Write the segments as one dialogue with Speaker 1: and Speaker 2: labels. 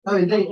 Speaker 1: Oh, they.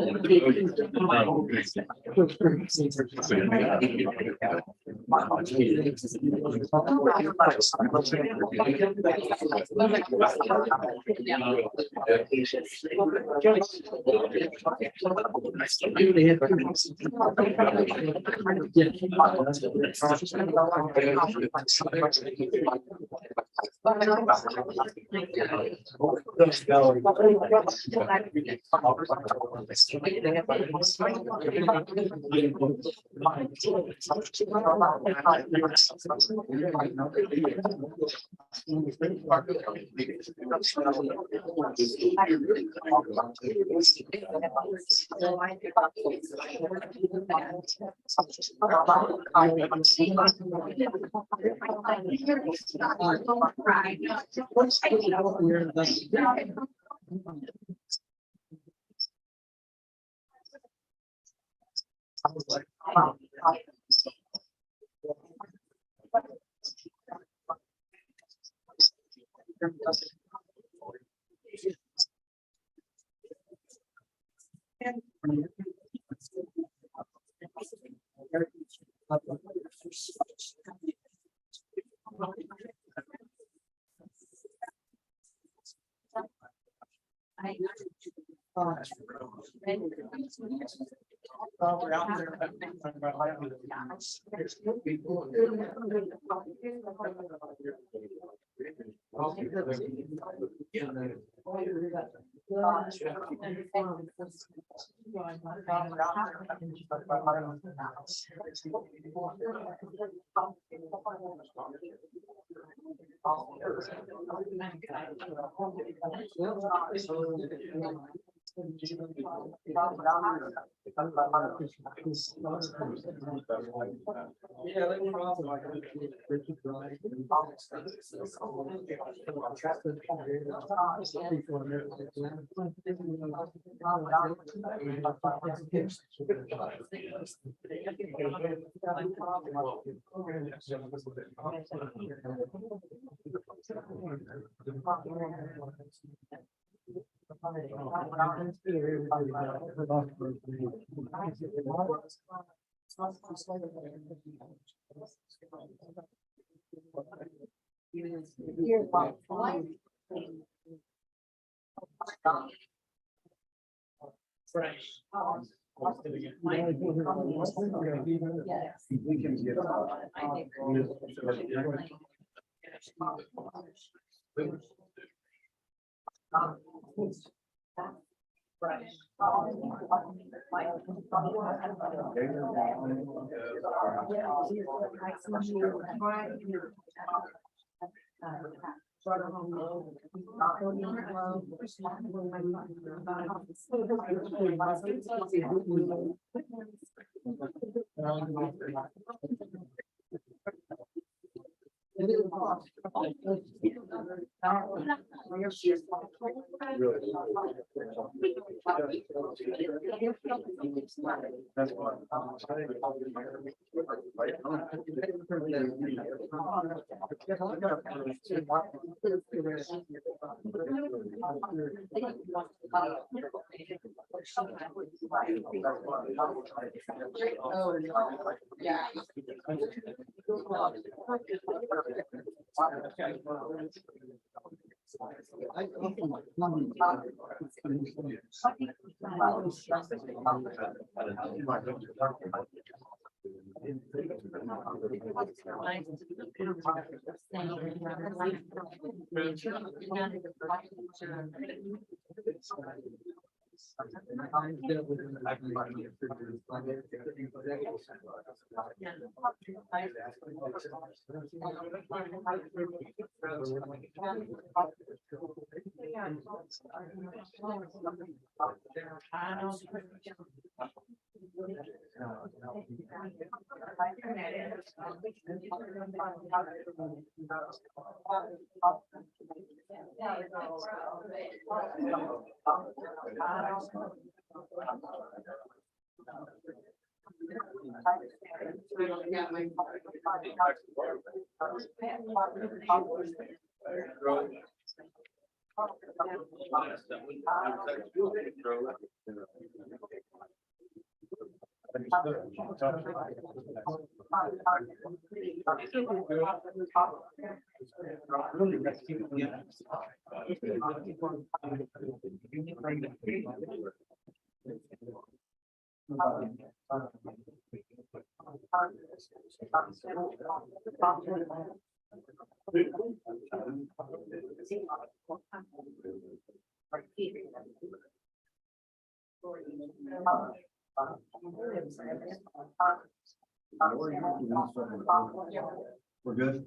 Speaker 1: We're good.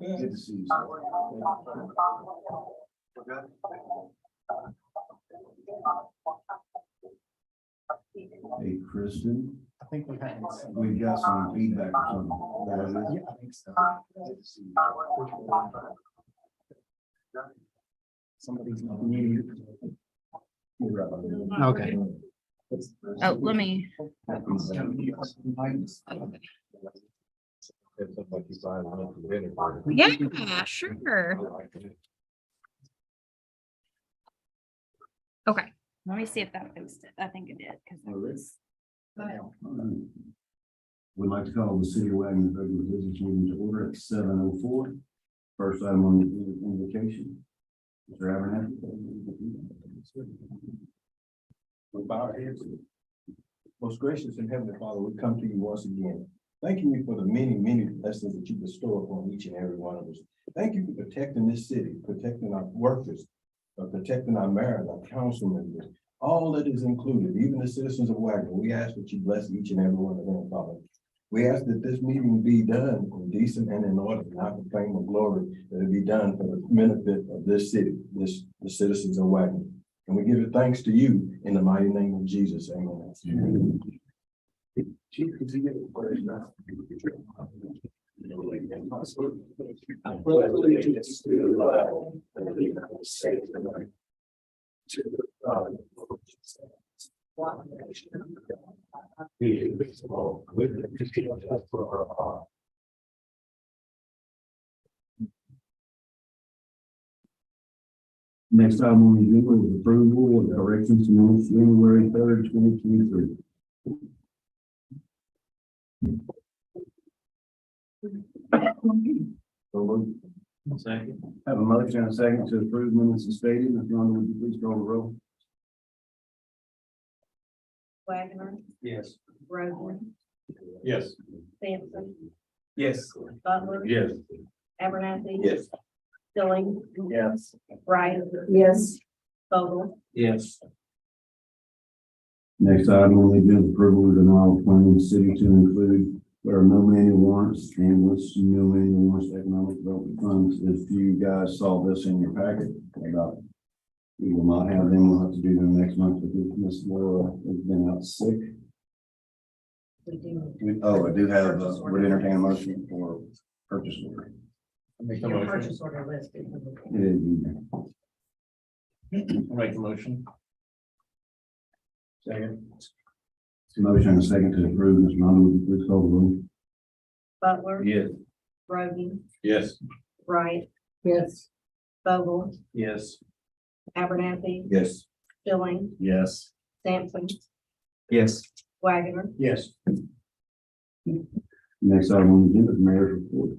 Speaker 1: Good to see you. We're good. Hey, Kristen.
Speaker 2: I think
Speaker 1: We've got some feedback or something.
Speaker 2: Yeah, I think so.
Speaker 1: Good to see you.
Speaker 2: Somebody's not muted. Okay.
Speaker 3: Oh, let me. Yeah, sure. Okay, let me see if that fixed it. I think it did, because that was.
Speaker 1: We'd like to call the City of Wagner regular business meeting to order at 7:04. First item on the invocation. Mr. Abernathy.
Speaker 4: We bow our heads. Most gracious and heavenly Father, we come to you once again, thanking you for the many, many blessings that you bestow upon each and every one of us. Thank you for protecting this city, protecting our workers, protecting our mayors, our council members, all that is included, even the citizens of Wagner. We ask that you bless each and every one of them, Father. We ask that this meeting be done in decent and in order, not for fame or glory, that it be done for the benefit of this city, the citizens of Wagner. And we give it thanks to you in the mighty name of Jesus. Amen. Chief, could you get a question? I pledge allegiance to the flag of the United States of America, to the God one nation, indivisible, with liberty and justice for all.
Speaker 1: Next item on the agenda is approval of corrections to minutes January 3rd, 2023.
Speaker 4: Second.
Speaker 1: Have a motion and a second to approve minutes as stated. Ms. Rhonda, would you please call the roll?
Speaker 5: Wagner,
Speaker 4: Yes.
Speaker 5: Roseman,
Speaker 4: Yes.
Speaker 5: Sampson,
Speaker 4: Yes.
Speaker 5: Butler.
Speaker 4: Yes.
Speaker 5: Abernathy.
Speaker 4: Yes.
Speaker 5: Stillings,
Speaker 4: Yes.
Speaker 5: Wright. Yes. Vogel,
Speaker 4: Yes.
Speaker 1: Next item on the agenda is approval of denial of planning the city to include there are no manual warrants and lists no manual warrants to economic development funds. If you guys saw this in your packet about we will not have them, we'll have to do them next month because Ms. Laura has been out sick.
Speaker 5: we do.
Speaker 1: I do have, would entertain a motion for purchase order.
Speaker 5: Your purchase order list.
Speaker 1: It is in there.
Speaker 4: Make the motion. Second.
Speaker 1: Motion and a second to approve. Ms. Rhonda, would you please call the roll?
Speaker 5: Butler.
Speaker 4: Yes.
Speaker 5: Roseman,
Speaker 4: Yes.
Speaker 5: Wright. Yes. Vogel,
Speaker 4: Yes.
Speaker 5: Abernathy,
Speaker 4: Yes.
Speaker 5: Stillings,
Speaker 4: Yes.
Speaker 5: Sampson,
Speaker 4: Yes.
Speaker 5: Wagner.
Speaker 4: Yes.
Speaker 1: Next item on the agenda is mayor's report.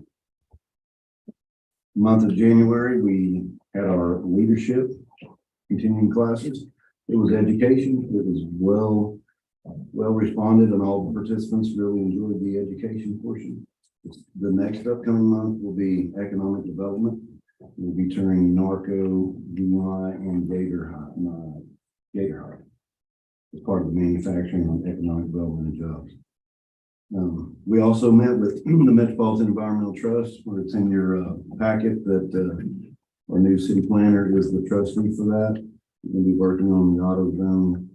Speaker 1: Month of January, we had our leadership continuing classes. It was education. It was well responded and all the participants really enjoyed the education portion. The next upcoming month will be economic development. We'll be turning Narco, DI, and Gator High as part of the manufacturing on economic development and jobs. We also met with the Metropolitan Environmental Trust, where it's in your packet that our new city planner is the trustee for that. We're gonna be working on the auto zone,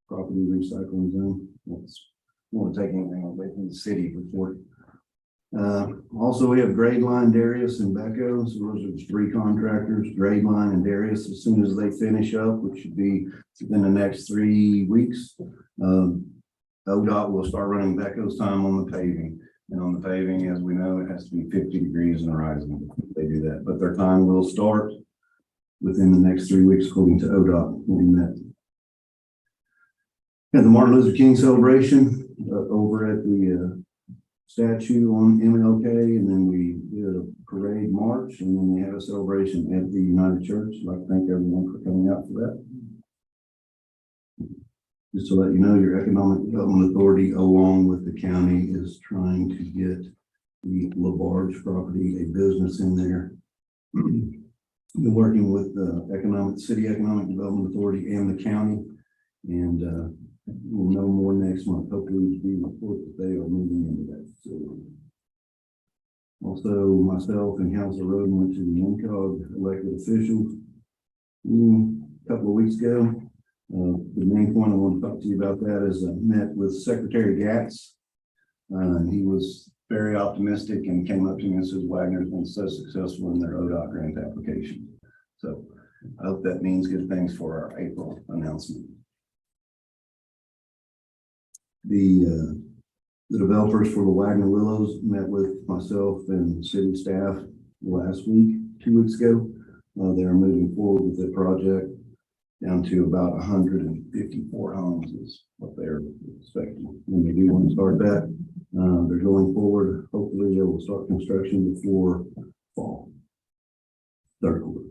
Speaker 1: property recycling zone. That's, won't take anything away from the city report. Also, we have Grade Line, Darius, and Becco. So those are the three contractors, Grade Line and Darius. As soon as they finish up, which should be within the next 3 weeks, ODOT will start running Becco's time on the paving. And on the paving, as we know, it has to be 50 degrees and rising. They do that, but their time will start within the next 3 weeks, according to ODOT. We met. Had the Martin Luther King celebration over at the statue on MLK, and then we did a parade march, and then we had a celebration at the United Church. I'd like to thank everyone for coming out for that. Just to let you know, your Economic Development Authority, along with the county, is trying to get the LaBarge property, a business in there. Been working with the City Economic Development Authority and the county, and we'll know more next month. Hopefully, we report that they are moving into that facility. Also, myself and Council Roden went to the NCOG elected officials a couple of weeks ago. The main point I want to talk to you about that is I met with Secretary Gatz. He was very optimistic and came up to me and said, Wagner's been so successful in their ODOT grant application. So I hope that means good things for our April announcement. The developers for the Wagner Willows met with myself and city staff last week, 2 weeks ago. They are moving forward with the project down to about 154 homes is what they're expecting. When they do want to start that, they're going forward. Hopefully they will start construction before fall, third quarter.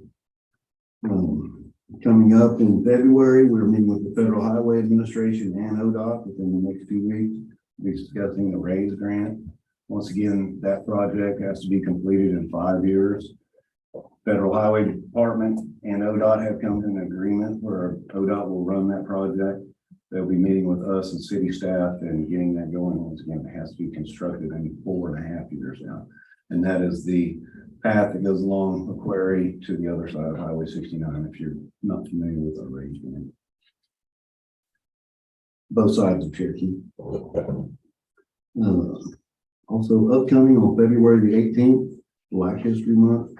Speaker 1: Coming up in February, we're meeting with the Federal Highway Administration and ODOT within the next 2 weeks. We're discussing the RAISE grant. Once again, that project has to be completed in 5 years. Federal Highway Department and ODOT have come to an agreement where ODOT will run that project. They'll be meeting with us and city staff and getting that going. Once again, it has to be constructed in 4.5 years now. And that is the path that goes along Macquarie to the other side of Highway 69, if you're not familiar with our RAISE grant. Both sides of Cherokee. Also upcoming on February the 18th, Black History Month.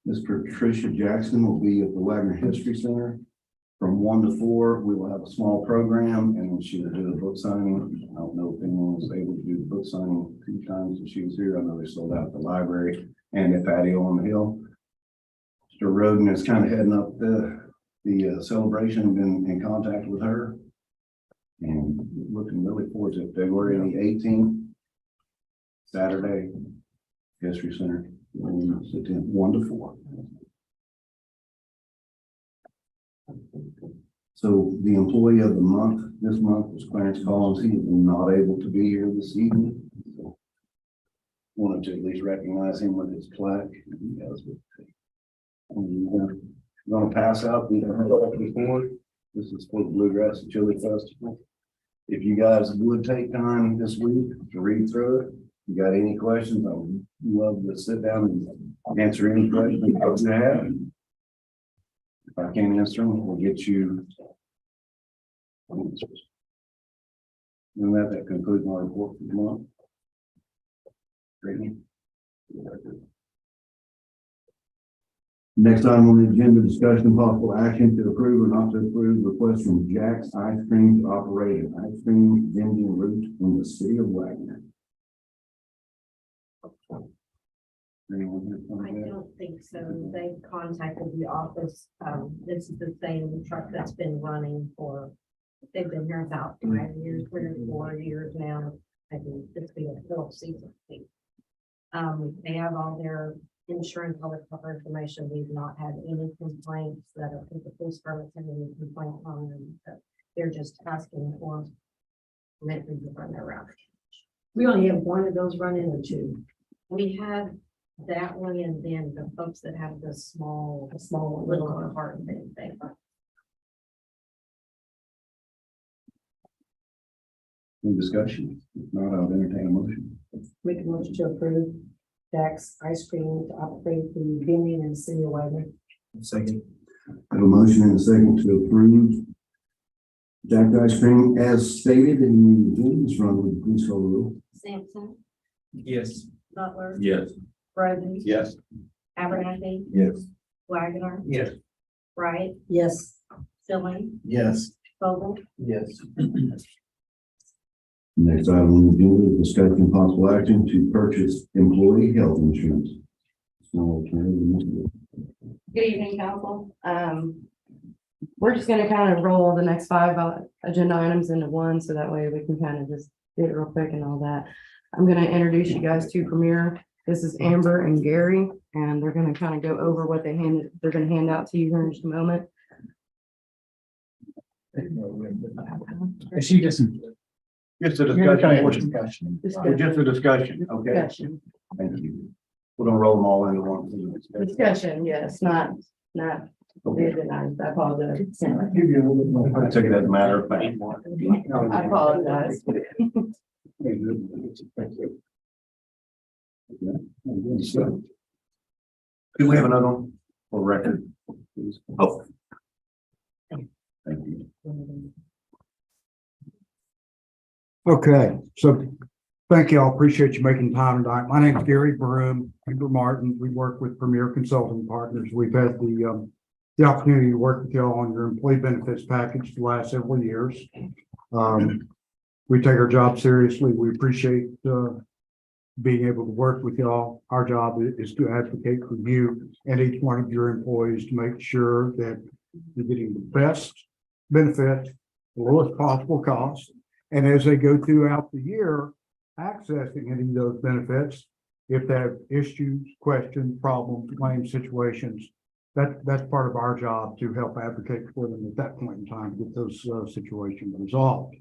Speaker 1: Ms. Patricia Jackson will be at the Wagner History Center from 1 to 4. We will have a small program, and she will do the book signing. I don't know if anyone was able to do the book signing 2 times when she was here. I know they sold out the library and the patio on the hill. Mr. Roden is kind of heading up the celebration. Been in contact with her, and looking really forward to it. February the 18th, Saturday, History Center. 1 to 4. So the employee of the month this month was Clarence Collins. He is not able to be here this evening. So wanted to at least recognize him with his plaque. I'm going to pass out the report. This is for the Bluegrass and Chili Festival. If you guys would take time this week to read through it, if you got any questions, I would love to sit down and answer any questions that you have. If I can't answer them, we'll get you answers. And that concludes my report for the month. Great. Next item on the agenda, discussion of possible action to approve or not to approve request from Jack's Ice Cream to operate an ice cream vending route in the city of Wagner.
Speaker 5: I don't think so. They contacted the office. This is the same truck that's been running for, they've been here about 5 years, 3 or 4 years now. I think it's been a 4th season. They have all their insurance, all their proper information. We've not had any complaints that are the police department had any complaint on them. So they're just asking for permission to run their route. We only have one of those running or 2. We have that one, and then the folks that have the small little apartment thing.
Speaker 1: Any discussion? If not, I'll entertain a motion.
Speaker 2: Make a motion to approve Jack's Ice Cream to operate the vending in the city of Wagner.
Speaker 4: Second.
Speaker 1: I have a motion and a second to approve Jack Ice Cream as stated in the agenda. Run with the please call the roll.
Speaker 5: Sampson,
Speaker 4: Yes.
Speaker 5: Butler.
Speaker 4: Yes.
Speaker 5: Broden.
Speaker 4: Yes.
Speaker 5: Abernathy,
Speaker 4: Yes.
Speaker 5: Wagner,
Speaker 4: Yes.
Speaker 5: Wright,
Speaker 2: Yes.
Speaker 5: Silling,
Speaker 4: Yes.
Speaker 5: Vogel,
Speaker 4: Yes.
Speaker 1: Next item on the agenda is discussion and possible action to purchase employee health insurance. So,
Speaker 6: Good evening, council. We're just gonna kind of roll the next 5 agenda items into one, so that way we can kind of just do it real quick and all that. I'm gonna introduce you guys to Premier. This is Amber and Gary, and they're gonna kind of go over what they're gonna hand out to you here in just a moment.
Speaker 4: She just. Just a discussion.
Speaker 6: Discussion.
Speaker 1: a discussion, okay,
Speaker 6: Discussion,
Speaker 1: thank you. We're gonna roll them all into one.
Speaker 6: Discussion, yes, not.
Speaker 1: Okay.
Speaker 6: I apologize.
Speaker 1: I took it as a matter of fact.
Speaker 6: I apologize.
Speaker 1: So, do we have another one for record? please? Oh. Thank you.
Speaker 7: Okay, so thank you all. Appreciate you making time tonight. My name is Gary Broom, Amber Martin. We work with Premier Consulting Partners. We've had the opportunity to work with y'all on your employee benefits package the last several years. We take our job seriously. We appreciate being able to work with y'all. Our job is to advocate for you and each one of your employees to make sure that you're getting the best benefit, the lowest possible cost. And as they go throughout the year, accessing any of those benefits, if they have issues, questions, problems, claim situations, that's part of our job to help advocate for them at that point in time, get those situations resolved.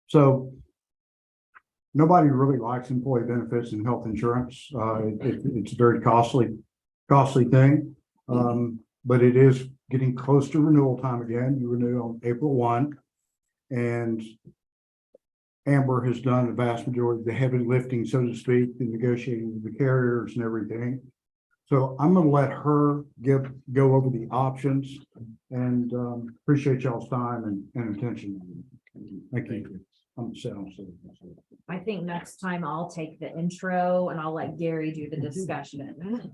Speaker 7: So nobody really likes employee benefits and health insurance. It's a very costly thing. But it is getting close to renewal time again. You renew on April 1. And Amber has done the vast majority of the heavy lifting, so to speak, the negotiating with the carriers and everything. So I'm going to let her go over the options, and appreciate y'all's time and attention. Thank you.
Speaker 8: I think next time I'll take the intro and I'll let Gary do the discussion.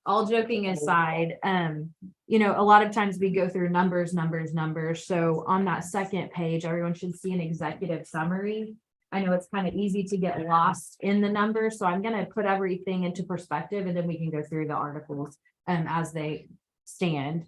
Speaker 8: All joking aside, you know, a lot of times we go through numbers. So on that second page, everyone should see an executive summary. I know it's kind of easy to get lost in the numbers, so I'm going to put everything into perspective and then we can go through the articles as they stand.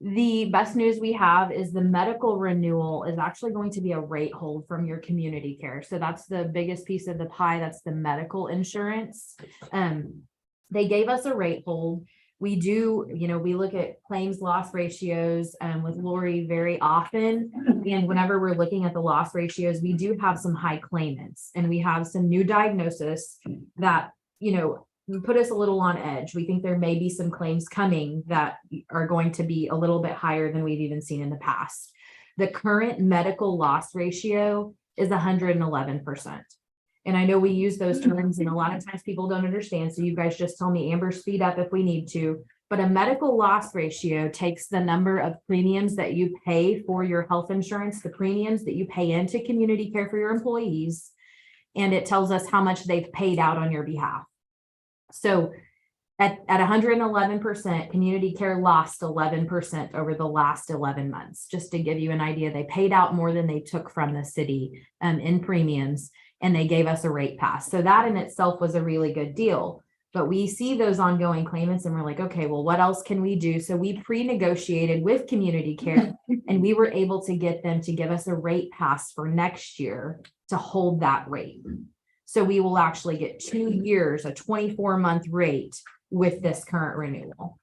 Speaker 8: The best news we have is the medical renewal is actually going to be a rate hold from your community care. So that's the biggest piece of the pie. That's the medical insurance. They gave us a rate hold. We do, you know, we look at claims loss ratios with Lori very often. And whenever we're looking at the loss ratios, we do have some high claimants and we have some new diagnosis that, you know, put us a little on edge. We think there may be some claims coming that are going to be a little bit higher than we've even seen in the past. The current medical loss ratio is 111%. And I know we use those terms and a lot of times people don't understand. So you guys just tell me, Amber, speed up if we need to. But a medical loss ratio takes the number of premiums that you pay for your health insurance, the premiums that you pay into community care for your employees, and it tells us how much they've paid out on your behalf. So at 111%, community care lost 11% over the last 11 months. Just to give you an idea, they paid out more than they took from the city in premiums, and they gave us a rate pass. So that in itself was a really good deal. But we see those ongoing claimants and we're like, okay, well, what else can we do? So we pre-negotiated with community care and we were able to get them to give us a rate pass for next year to hold that rate. So we will actually get 2 years, a 24-month rate with this current renewal,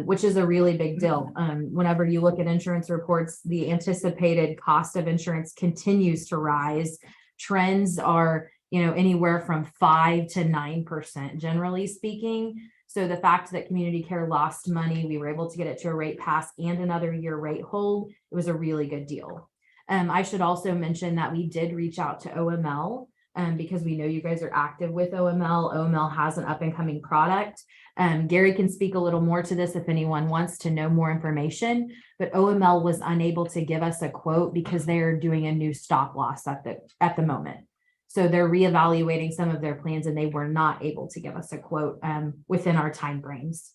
Speaker 8: which is a really big deal. Whenever you look at insurance reports, the anticipated cost of insurance continues to rise. Trends are, you know, anywhere from 5 to 9%, generally speaking. So the fact that community care lost money, we were able to get it to a rate pass and another year rate hold, it was a really good deal. I should also mention that we did reach out to OML. Because we know you guys are active with OML. OML has an up and coming product. Gary can speak a little more to this if anyone wants to know more information, but OML was unable to give us a quote because they are doing a new stop loss at the moment. So they're reevaluating some of their plans and they were not able to give us a quote within our time frames.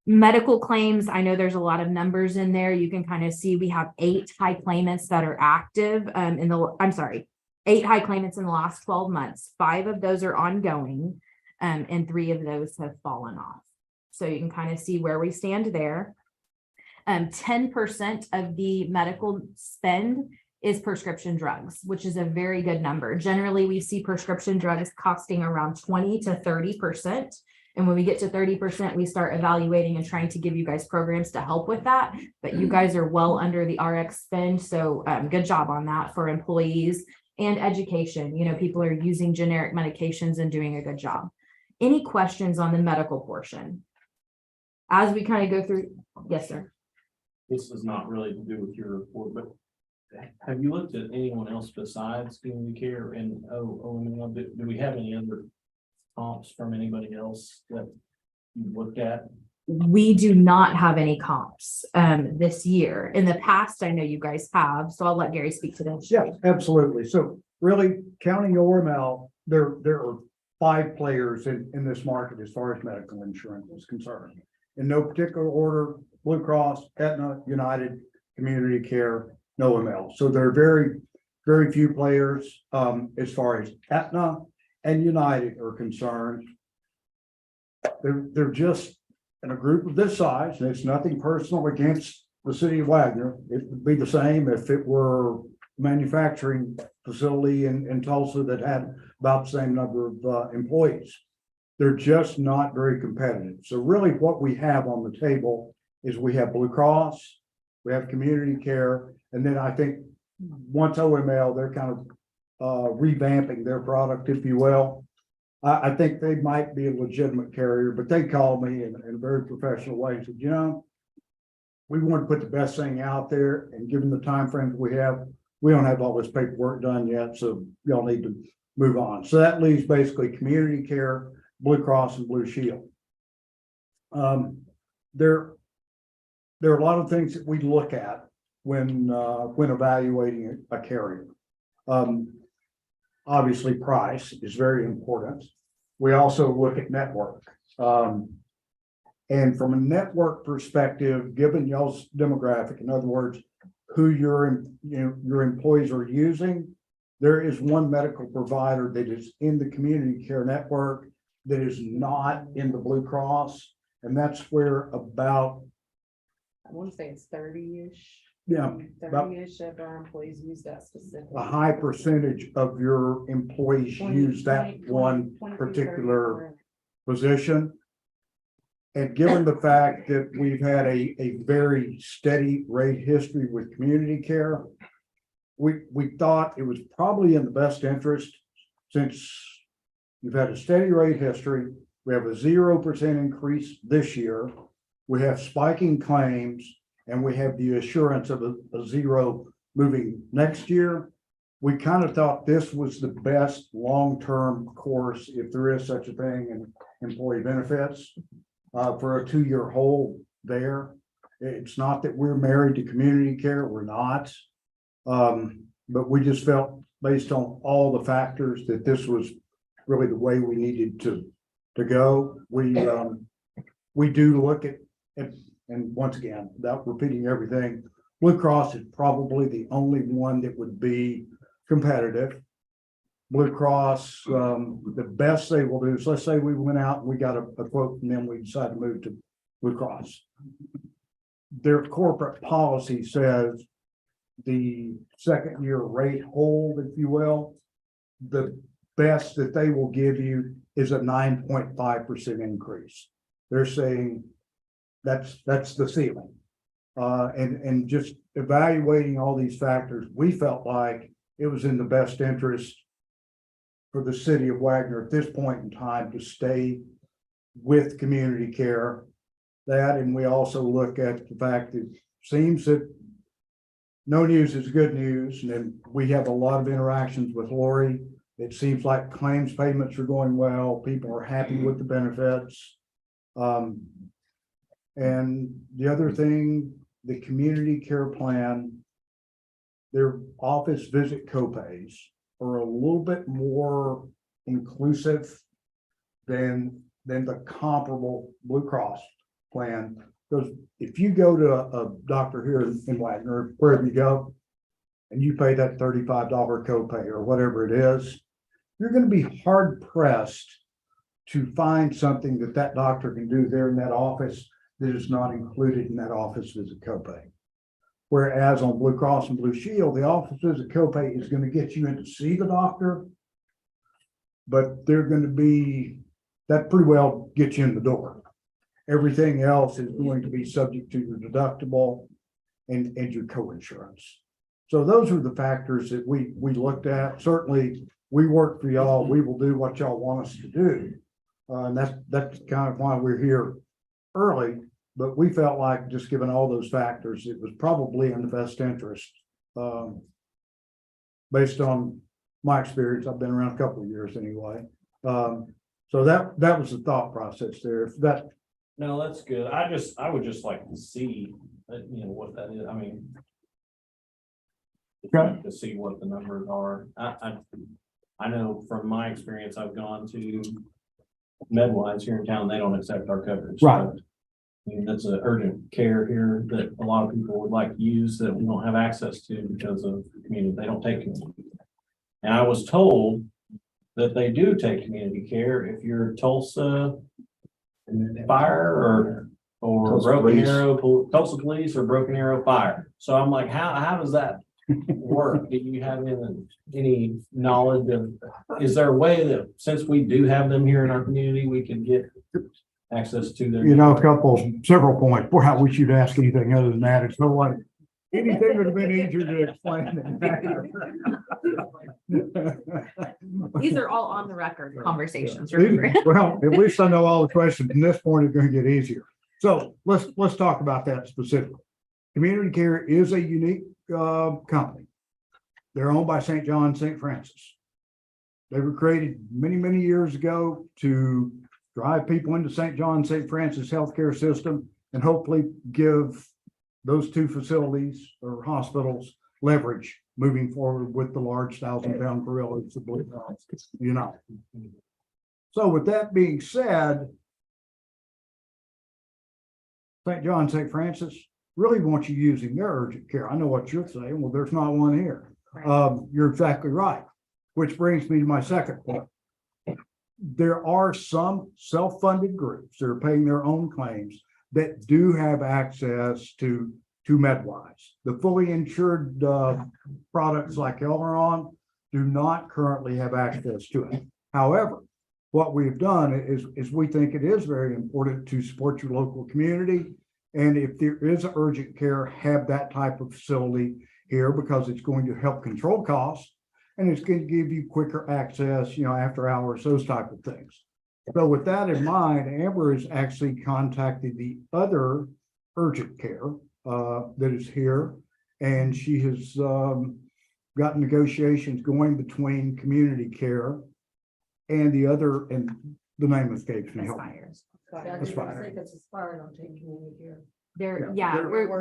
Speaker 8: Medical claims, I know there's a lot of numbers in there. You can kind of see we have 8 high claimants that are active 8 high claimants in the last 12 months. 5 of those are ongoing, and 3 of those have fallen off. So you can kind of see where we stand there. 10% of the medical spend is prescription drugs, which is a very good number. Generally, we see prescription drugs costing around 20 to 30%. And when we get to 30%, we start evaluating and trying to give you guys programs to help with that. But you guys are well under the RX spend. So good job on that for employees. And education, you know, people are using generic medications and doing a good job. Any questions on the medical portion? As we kind of go through, yes, sir.
Speaker 9: This is not really to do with your report, but have you looked at anyone else besides community care and do we have any other comps from anybody else that you looked at?
Speaker 8: We do not have any comps this year. In the past, I know you guys have, so I'll let Gary speak to this.
Speaker 7: Yeah, absolutely. So really, counting OML, there are 5 players in this market as far as medical insurance is concerned. In no particular order, Blue Cross, Aetna, United, Community Care, no OML. So there are very, very few players as far as Aetna and United are concerned. They're just in a group of this size, and it's nothing personal against the city of Wagner. It would be the same if it were a manufacturing facility in Tulsa that had about the same number of employees. They're just not very competitive. So really what we have on the table is we have Blue Cross, we have Community Care, and then I think once OML, they're kind of revamping their product, if you will. I think they might be a legitimate carrier, but they called me in a very professional way and said, you know, we want to put the best thing out there, and given the time frames we have, we don't have all this paperwork done yet, so y'all need to move on. So that leaves basically Community Care, Blue Cross, and Blue Shield. There are a lot of things that we look at when evaluating a carrier. Obviously, price is very important. We also look at network. And from a network perspective, given y'all's demographic, in other words, who your employees are using, there is one medical provider that is in the Community Care network that is not in the Blue Cross, and that's where about,
Speaker 6: I want to say it's 30-ish.
Speaker 7: yeah, about
Speaker 6: 30-ish of our employees use that specific.
Speaker 7: a high percentage of your employees use that one particular position. And given the fact that we've had a very steady rate history with Community Care, we thought it was probably in the best interest, since you've had a steady rate history, we have a 0% increase this year, we have spiking claims, and we have the assurance of a 0 moving next year. We kind of thought this was the best long-term course, if there is such a thing, in employee benefits. For a 2-year hold there. It's not that we're married to Community Care, we're not. But we just felt, based on all the factors, that this was really the way we needed to go. We do look at, and once again, without repeating everything, Blue Cross is probably the only one that would be competitive. Blue Cross, the best they will do is, let's say we went out and we got a quote, and then we decide to move to Blue Cross. Their corporate policy says the 2nd-year rate hold, if you will, the best that they will give you is a 9.5% increase. They're saying that's the ceiling. And just evaluating all these factors, we felt like it was in the best interest for the city of Wagner at this point in time to stay with Community Care. That, and we also look at the fact that it seems that no news is good news, and then we have a lot of interactions with Lori. It seems like claims payments are going well, people are happy with the benefits. And the other thing, the community care plan, their office visit copays are a little bit more inclusive than the comparable Blue Cross plan. Because if you go to a doctor here in Wagner, wherever you go, and you pay that $35 copay or whatever it is, you're going to be hard pressed to find something that doctor can do there in that office that is not included in that office visit copay. Whereas on Blue Cross and Blue Shield, the office visit copay is going to get you in to see the doctor, but they're going to be, that pretty well gets you in the door. Everything else is going to be subject to your deductible and your co-insurance. So those are the factors that we looked at. Certainly, we work for y'all. We will do what y'all want us to do. And that's kind of why we're here early, but we felt like just given all those factors, it was probably in the best interest. Based on my experience, I've been around a couple of years anyway. So that was the thought process there. If that,
Speaker 9: No, that's good. I would just like to see, what that is. I mean.
Speaker 7: Okay.
Speaker 9: To see what the numbers are. I know from my experience, I've gone to MedWise here in town, they don't accept our coverage.
Speaker 7: Right.
Speaker 9: I mean, that's an urgent care here that a lot of people would like to use that we don't have access to because of community, they don't take community. And I was told that they do take community care if you're Tulsa Fire or
Speaker 1: Tulsa
Speaker 9: Broken
Speaker 1: Police.
Speaker 9: Arrow, Tulsa Police or Broken Arrow Fire. So I'm like, how does that work? Do you have any knowledge of, is there a way that since we do have them here in our community, we can get access to their?
Speaker 7: several points. Boy, I wish you'd ask anything other than that. It's no like anything would have been easier to explain than that.
Speaker 8: These are all on the record conversations, remember?
Speaker 7: Well, at least I know all the questions. From this point, it's going to get easier. So let's talk about that specifically. Community Care is a unique company. They're owned by St. John, St. Francis. They were created many, many years ago to drive people into St. John, St. Francis healthcare system and hopefully give those two facilities or hospitals leverage moving forward with the large 1,000-pound gorillas, the Blue Cross, So with that being said, St. John, St. Francis really want you using their urgent care. I know what you're saying. Well, there's not one here. You're exactly right. Which brings me to my second point. There are some self-funded groups that are paying their own claims that do have access to MedWise. The fully insured products like Elmeron do not currently have access to it. However, what we've done is we think it is very important to support your local community. And if there is urgent care, have that type of facility here because it's going to help control costs and it's going to give you quicker access, after hours, those type of things. So with that in mind, Amber has actually contacted the other urgent care that is here. And she has got negotiations going between community care and the other, and the name escapes me. Help me. Aspire.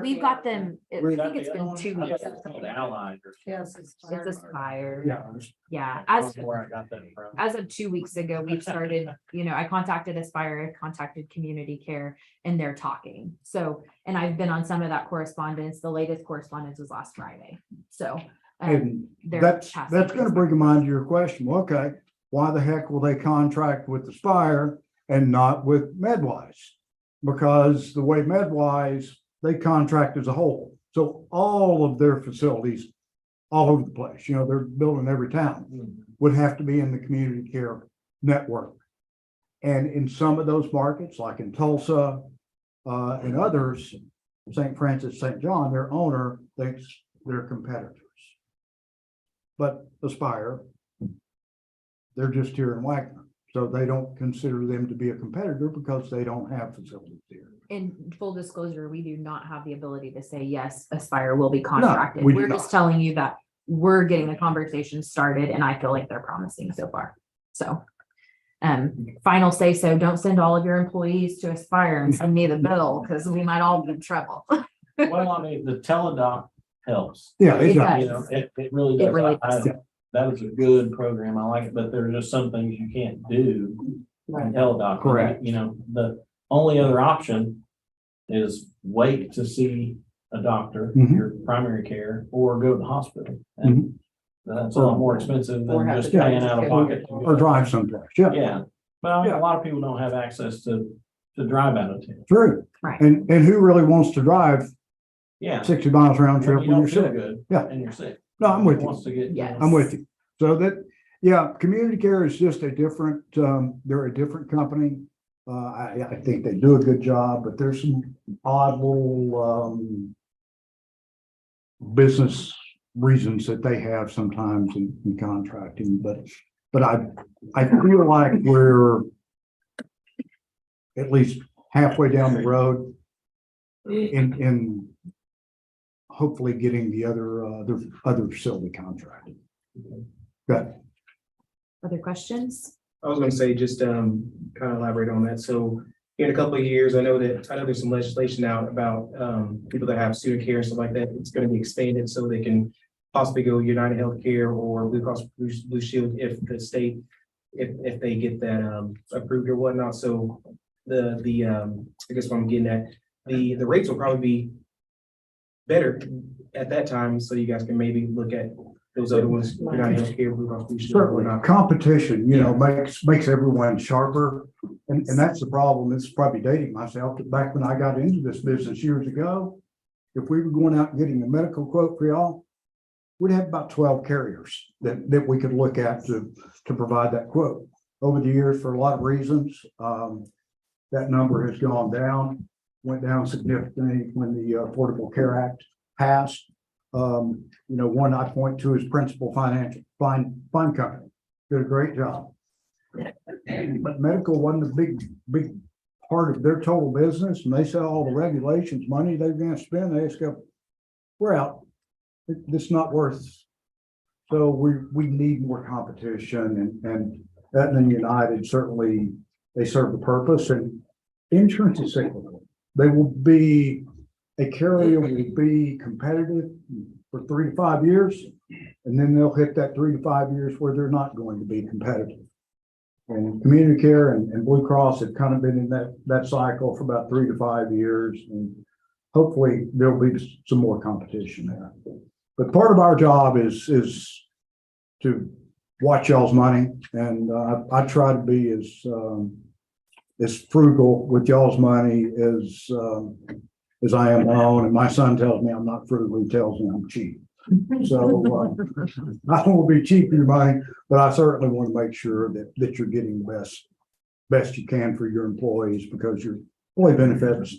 Speaker 8: We've got them, I think it's been 2 weeks.
Speaker 9: Allied or.
Speaker 2: Yes,
Speaker 8: It's Aspire.
Speaker 7: Yeah.
Speaker 8: Yeah,
Speaker 9: That's where I got that from.
Speaker 8: as of 2 weeks ago, we've started, I contacted Aspire, I contacted Community Care, and they're talking. So, and I've been on some of that correspondence. The latest correspondence was last Friday. So.
Speaker 7: And
Speaker 8: they're
Speaker 7: that's
Speaker 8: passing
Speaker 7: going to
Speaker 8: this
Speaker 7: bring in mind to your question. Well, okay, why the heck will they contract with Aspire and not with MedWise? Because the way MedWise, they contract as a whole. So all of their facilities all over the place, they're building every town, would have to be in the community care network. And in some of those markets, like in Tulsa and others, St. Francis, St. John, their owner thinks they're competitors. But Aspire, they're just here in Wagner. So they don't consider them to be a competitor because they don't have facilities here.
Speaker 8: in full disclosure, we do not have the ability to say, yes, Aspire will be contracted.
Speaker 7: we do
Speaker 8: We're just
Speaker 7: not.
Speaker 8: telling you that we're getting the conversation started and I feel like they're promising so far. So. Final say so, don't send all of your employees to Aspire and send me the bill because we might all be in trouble.
Speaker 9: Well, I mean, the teledoc helps.
Speaker 7: Yeah,
Speaker 8: It
Speaker 7: it does.
Speaker 9: You know, it really
Speaker 8: It
Speaker 9: does.
Speaker 8: really
Speaker 9: I- That is a good program. I like it, but there are just some things you can't do in teledoc.
Speaker 7: Correct.
Speaker 9: You know, the only other option is wait to see a doctor,
Speaker 7: Mhm.
Speaker 9: your primary care, or go to the hospital. And that's a lot more expensive
Speaker 6: Or
Speaker 9: than
Speaker 6: have
Speaker 9: just
Speaker 6: to drive
Speaker 9: paying out of
Speaker 6: to-
Speaker 9: pocket.
Speaker 7: Or drive someplace, yeah,
Speaker 9: Yeah, but I mean,
Speaker 7: Yeah.
Speaker 9: a lot of people don't have access to drive out of town.
Speaker 7: true.
Speaker 8: Right.
Speaker 7: And who really wants to drive
Speaker 9: Yeah.
Speaker 7: 60 miles round
Speaker 9: When
Speaker 7: trip
Speaker 9: you
Speaker 7: when
Speaker 9: don't
Speaker 7: you're
Speaker 9: feel
Speaker 7: sick?
Speaker 9: good.
Speaker 7: Yeah.
Speaker 9: And you're sick.
Speaker 7: No, I'm with you.
Speaker 9: Wants to get.
Speaker 8: Yes.
Speaker 7: I'm with you. So that, yeah, community care is just a different, they're a different company. I think they do a good job, but there's some odd little, business reasons that they have sometimes in contracting, but I feel like we're at least halfway down the road in hopefully getting the other facility contracted. Good.
Speaker 8: Other questions?
Speaker 10: I was gonna say, just kind of elaborate on that. So in a couple of years, I know there's some legislation out about people that have student care and stuff like that. It's gonna be expanded so they can possibly go United Healthcare or Blue Cross Blue Shield if the state, if they get that approved or whatnot. So I guess what I'm getting at, the rates will probably be better at that time. So you guys can maybe look at those other ones, United Healthcare, Blue Cross Blue Shield or
Speaker 7: Certainly,
Speaker 10: whatnot.
Speaker 7: competition, makes everyone sharper. And that's the problem. This is probably dating myself, but back when I got into this business years ago, if we were going out and getting a medical quote for y'all, we'd have about 12 carriers that we could look at to provide that quote. Over the years, for a lot of reasons, that number has gone down, went down significantly when the Affordable Care Act passed. One I point to is Principal Financial Fine Company, did a great job. But medical wasn't a big part of their total business, and they saw all the regulations, money they're gonna spend, they just go, we're out. It's not worth. So we need more competition and that and United certainly, they serve the purpose, and insurance is cyclical. They will be, a carrier will be competitive for 3 to 5 years, and then they'll hit that 3 to 5 years where they're not going to be competitive. And Community Care and Blue Cross have kind of been in that cycle for about 3 to 5 years, and hopefully there'll be some more competition there. But part of our job is to watch y'all's money, and I try to be as frugal with y'all's money as I am my own. And my son tells me I'm not frugal; he tells me I'm cheap. So I don't want to be cheap in your money, but I certainly want to make sure that you're getting the best you can for your employees, because your employee benefits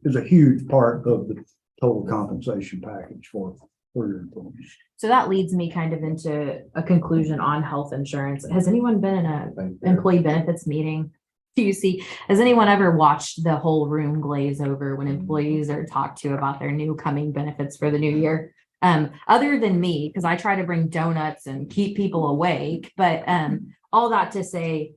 Speaker 7: is a huge part of the total compensation package for your employees.
Speaker 8: So that leads me kind of into a conclusion on health insurance. Has anyone been in an employee benefits meeting? Has anyone ever watched the whole room glaze over when employees are talked to about their new coming benefits for the new year? Other than me, because I try to bring donuts and keep people awake, but all that to say,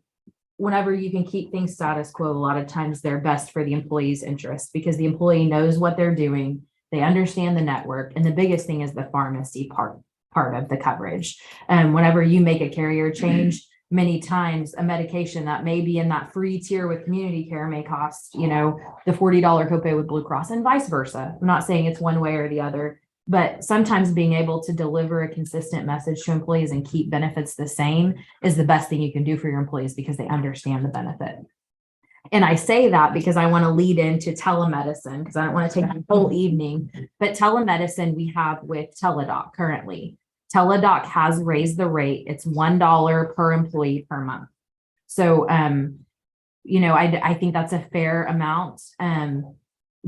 Speaker 8: whenever you can keep things status quo, a lot of times they're best for the employee's interest, because the employee knows what they're doing. They understand the network. And the biggest thing is the pharmacy part of the coverage. Whenever you make a carrier change, many times a medication that may be in that free tier with Community Care may cost, the $40 copay with Blue Cross, and vice versa. I'm not saying it's one way or the other, but sometimes being able to deliver a consistent message to employees and keep benefits the same is the best thing you can do for your employees, because they understand the benefit. And I say that because I want to lead into telemedicine, because I don't want to take the whole evening, but telemedicine we have with Teladoc currently. Teladoc has raised the rate. It's $1 per employee per month. So, I think that's a fair amount.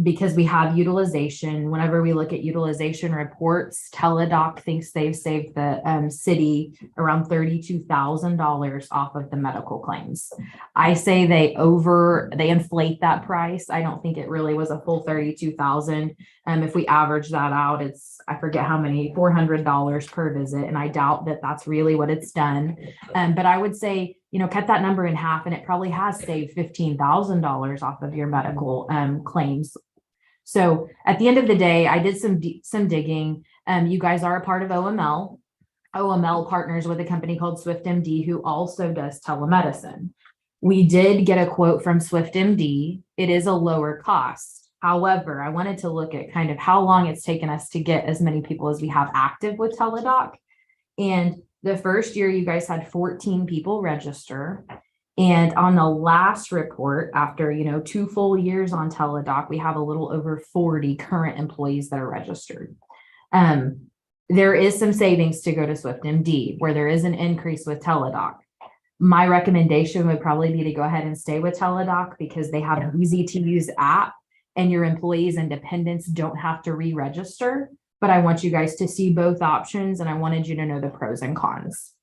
Speaker 8: because we have utilization, whenever we look at utilization reports, Teladoc thinks they've saved the city around $32,000 off of the medical claims. I say they inflate that price. I don't think it really was a full 32,000. If we average that out, it's, I forget how many, $400 per visit. And I doubt that that's really what it's done. But I would say, cut that number in half and it probably has saved $15,000 off of your medical claims. So at the end of the day, I did some digging. You guys are a part of OML. OML partners with a company called SwiftMD, who also does telemedicine. We did get a quote from SwiftMD. It is a lower cost. However, I wanted to look at kind of how long it's taken us to get as many people as we have active with Teladoc. And the first year you guys had 14 people register. And on the last report, after, 2 full years on Teladoc, we have a little over 40 current employees that are registered. There is some savings to go to SwiftMD, where there is an increase with Teladoc. My recommendation would probably be to go ahead and stay with Teladoc because they have an easy to use app and your employees and dependents don't have to re-register. But I want you guys to see both options and I wanted you to know the pros and cons.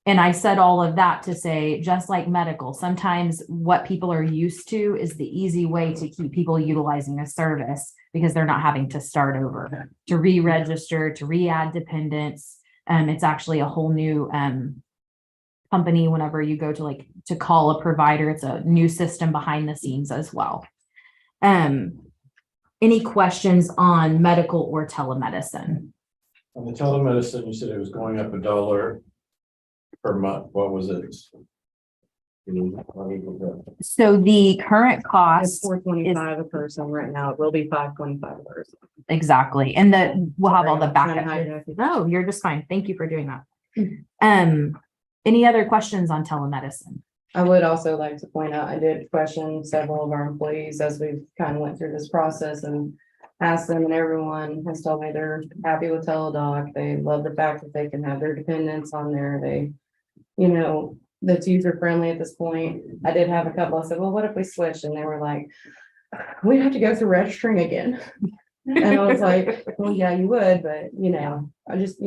Speaker 8: And I said all of that to say, just like medical, sometimes what people are used to is the easy way to keep people utilizing a service because they're not having to start over, to re-register, to re-add dependents. It's actually a whole new company whenever you go to call a provider. It's a new system behind the scenes as well. Any questions on medical or telemedicine?
Speaker 9: On the telemedicine, you said it was going up $1 per month. What was it?
Speaker 8: So the current
Speaker 6: It's
Speaker 8: cost,
Speaker 6: $425 a person right now. It will be $525 a person.
Speaker 8: exactly, and we'll have all the
Speaker 6: Sorry, I'm
Speaker 8: backup.
Speaker 6: trying to hijack you.
Speaker 8: No, you're just fine. Thank you for doing that. Any other questions on telemedicine?
Speaker 6: I would also like to point out, I did question several of our employees as we kind of went through this process and asked them, and everyone has told me they're happy with Teladoc. They love the fact that they can have their dependents on there. They, that's user friendly at this point. I did have a couple. I said, well, what if we switch? And they were like, we have to go through registering again. And I was like, well, yeah, you would, but I just,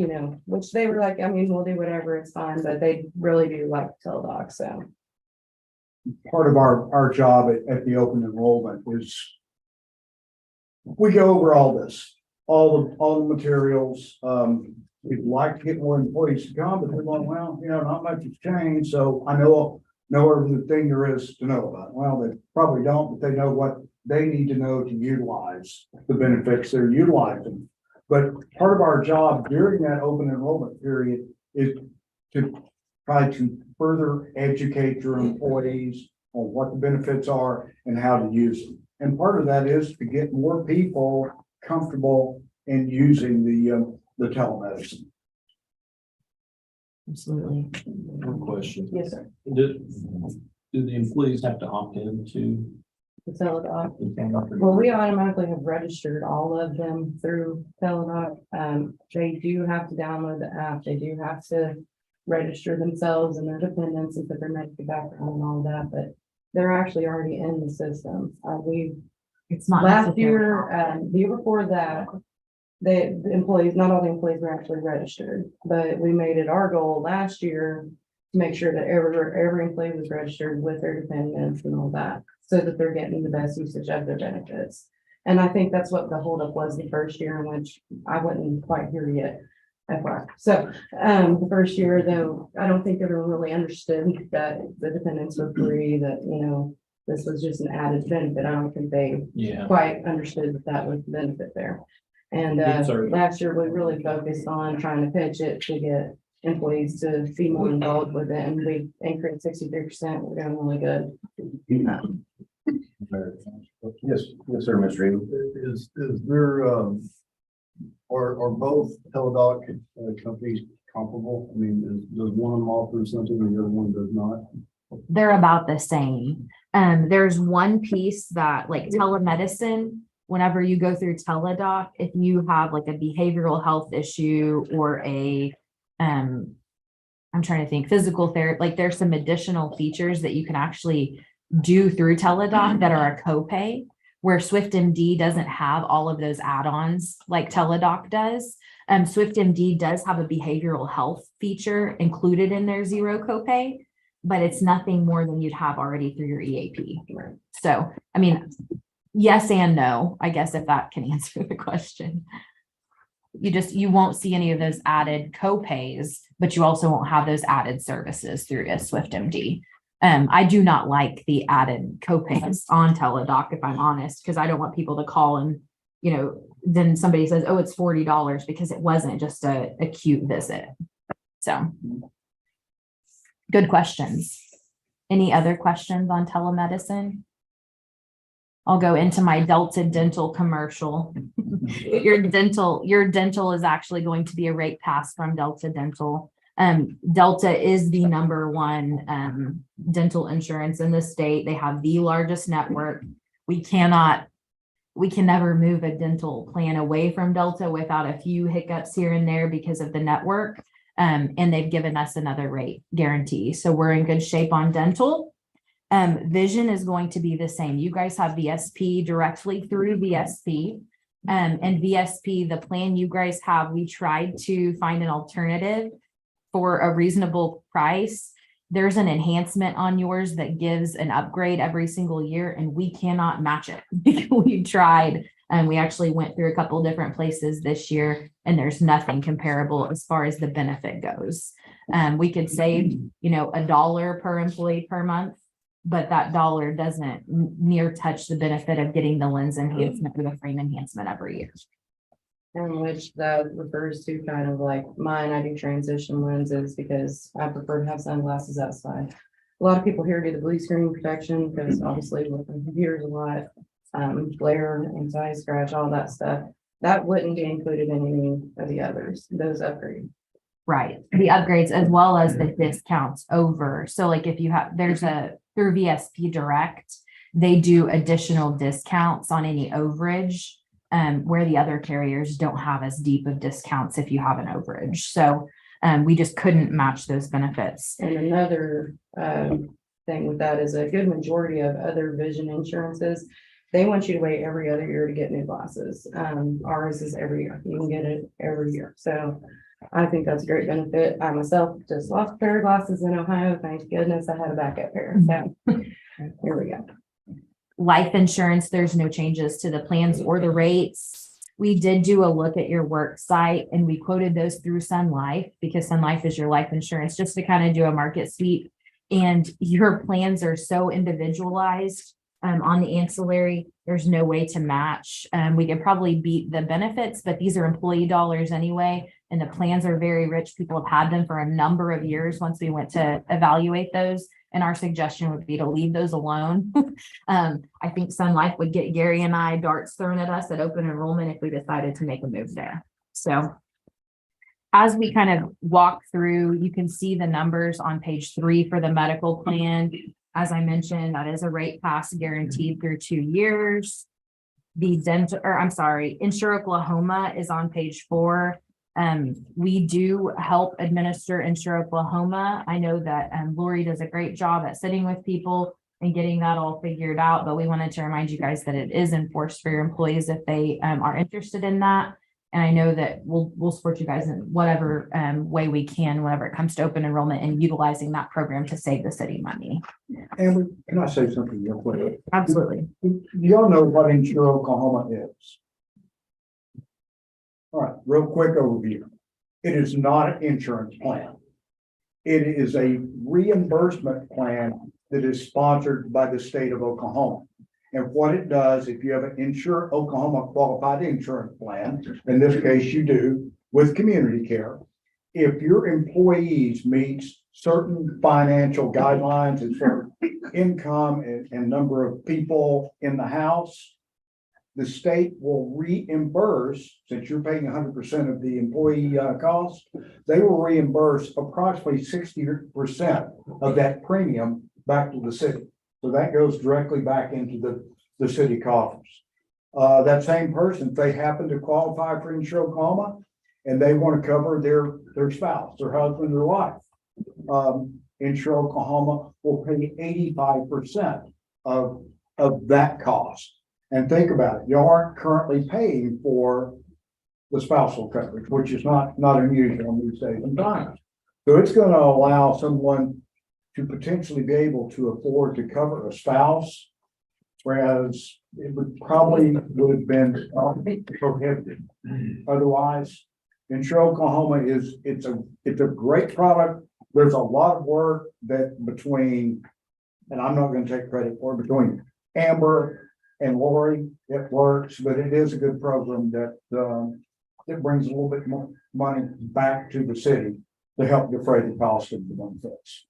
Speaker 6: which they were like, I mean, we'll do whatever, it's fine, but they really do like Teladoc, so.
Speaker 7: Part of our job at the open enrollment is we go over all this, all the materials. We'd like to get more employees to come, but they're going, well, not much has changed, so I know everything there is to know about. Well, they probably don't, but they know what they need to know to utilize the benefits they're utilizing. But part of our job during that open enrollment period is to try to further educate your employees on what the benefits are and how to use them. And part of that is to get more people comfortable in using the telemedicine.
Speaker 8: Absolutely.
Speaker 9: One question.
Speaker 6: Yes, sir.
Speaker 9: Do the employees have to opt in to?
Speaker 6: The Teladoc.
Speaker 9: the Teladoc?
Speaker 6: Well, we automatically have registered all of them through Teladoc. They do have to download the app. They do have to register themselves and their dependents and put their medical background and all that, but they're actually already in the system.
Speaker 8: It's not
Speaker 6: Last
Speaker 8: necessary.
Speaker 6: year, the year before that, the employees, not all the employees were actually registered, but we made it our goal last year to make sure that every employee was registered with their dependents and all that, so that they're getting the best usage of their benefits. And I think that's what the holdup was the first year, in which I wasn't quite here yet. So, the first year though, I don't think everyone really understood that the dependents were free, that, this was just an added benefit. I don't think they
Speaker 9: Yeah.
Speaker 6: quite understood that was the benefit there. And,
Speaker 9: Yes, sir.
Speaker 6: last year we really focused on trying to pitch it to get employees to be more involved with it, and we increased 63%. We're doing really good.
Speaker 1: Yes, sir, Mr. Eagle.
Speaker 11: Is there, are both Teladoc companies comparable? I mean, does one of them offer something and the other one does not?
Speaker 8: They're about the same. There's one piece that like telemedicine, whenever you go through Teladoc, if you have like a behavioral health issue or I'm trying to think, physical therapy, like there's some additional features that you can actually do through Teladoc that are a copay. where SwiftMD doesn't have all of those add-ons like Teladoc does. SwiftMD does have a behavioral health feature included in their zero copay, but it's nothing more than you'd have already through your EAP. So, I mean, yes and no, I guess, if that can answer the question. You won't see any of those added copays, but you also won't have those added services through a SwiftMD. I do not like the added copays on Teladoc, if I'm honest, because I don't want people to call and, you know, then somebody says, oh, it's $40 because it wasn't just a acute visit. So good questions. Any other questions on telemedicine? I'll go into my Delta Dental commercial. Your dental is actually going to be a rate pass from Delta Dental. Delta is the #1 dental insurance in the state. They have the largest network. We can never move a dental plan away from Delta without a few hiccups here and there because of the network. And they've given us another rate guarantee. So we're in good shape on dental. Vision is going to be the same. You guys have VSP directly through VSP. And VSP, the plan you guys have, we tried to find an alternative for a reasonable price. There's an enhancement on yours that gives an upgrade every single year, and we cannot match it. We tried, and we actually went through a couple different places this year, and there's nothing comparable as far as the benefit goes. We could save, you know, $1 per employee per month, but that dollar doesn't near touch the benefit of getting the lens enhancement or the frame enhancement every year.
Speaker 6: And which that refers to kind of like mine, I do transition lenses because I prefer to have sunglasses outside. A lot of people here do the blue screen protection because obviously with the computers a lot, glare, anti scratch, all that stuff. That wouldn't be included in any of the others, those upgrades.
Speaker 8: Right, the upgrades as well as the discounts over. So like if you have, through VSP Direct, they do additional discounts on any overage. Where the other carriers don't have as deep of discounts if you have an overage. So we just couldn't match those benefits.
Speaker 6: And another thing with that is a good majority of other vision insurances, they want you to wait every other year to get new glasses. Ours is every year. You can get it every year. So I think that's a great benefit. I myself just lost a pair of glasses in Ohio. Thank goodness I had a backup pair. So here we go.
Speaker 8: Life insurance, there's no changes to the plans or the rates. We did do a look at your work site and we quoted those through Sun Life because Sun Life is your life insurance, just to kind of do a market sweep. And your plans are so individualized on the ancillary. There's no way to match. We could probably beat the benefits, but these are employee dollars anyway. And the plans are very rich. People have had them for a number of years once we went to evaluate those. And our suggestion would be to leave those alone. I think Sun Life would get Gary and I darts thrown at us at open enrollment if we decided to make a move there. So as we kind of walk through, you can see the numbers on page 3 for the medical plan. As I mentioned, that is a rate pass guaranteed through 2 years. The Insure Oklahoma is on page 4. We do help administer Insure Oklahoma. I know that Lori does a great job at sitting with people and getting that all figured out, but we wanted to remind you guys that it is enforced for your employees if they are interested in that. And I know that we'll support you guys in whatever way we can whenever it comes to open enrollment and utilizing that program to save the city money.
Speaker 7: And can I say something real quick?
Speaker 8: Absolutely.
Speaker 7: Do y'all know what Insure Oklahoma is? All right, real quick overview. It is not an insurance plan. It is a reimbursement plan that is sponsored by the state of Oklahoma. And what it does, if you have an Insure Oklahoma qualified insurance plan, in this case you do, with community care, if your employees meet certain financial guidelines and certain income and number of people in the house, the state will reimburse, since you're paying 100% of the employee cost, they will reimburse approximately 60% of that premium back to the city. So that goes directly back into the city coffers. That same person, if they happen to qualify for Insure Oklahoma and they want to cover their spouse, their husband, or wife, Insure Oklahoma will pay 85% of that cost. And think about it, you aren't currently paying for the spousal coverage, which is not unusual in these days and times. So it's gonna allow someone to potentially be able to afford to cover a spouse. Whereas it would have been prohibited otherwise. Insure Oklahoma it's a great product. There's a lot of work that between, and I'm not gonna take credit for it, between Amber and Lori, it works, but it is a good program that, it brings a little bit more money back to the city to help defray the cost of the benefits.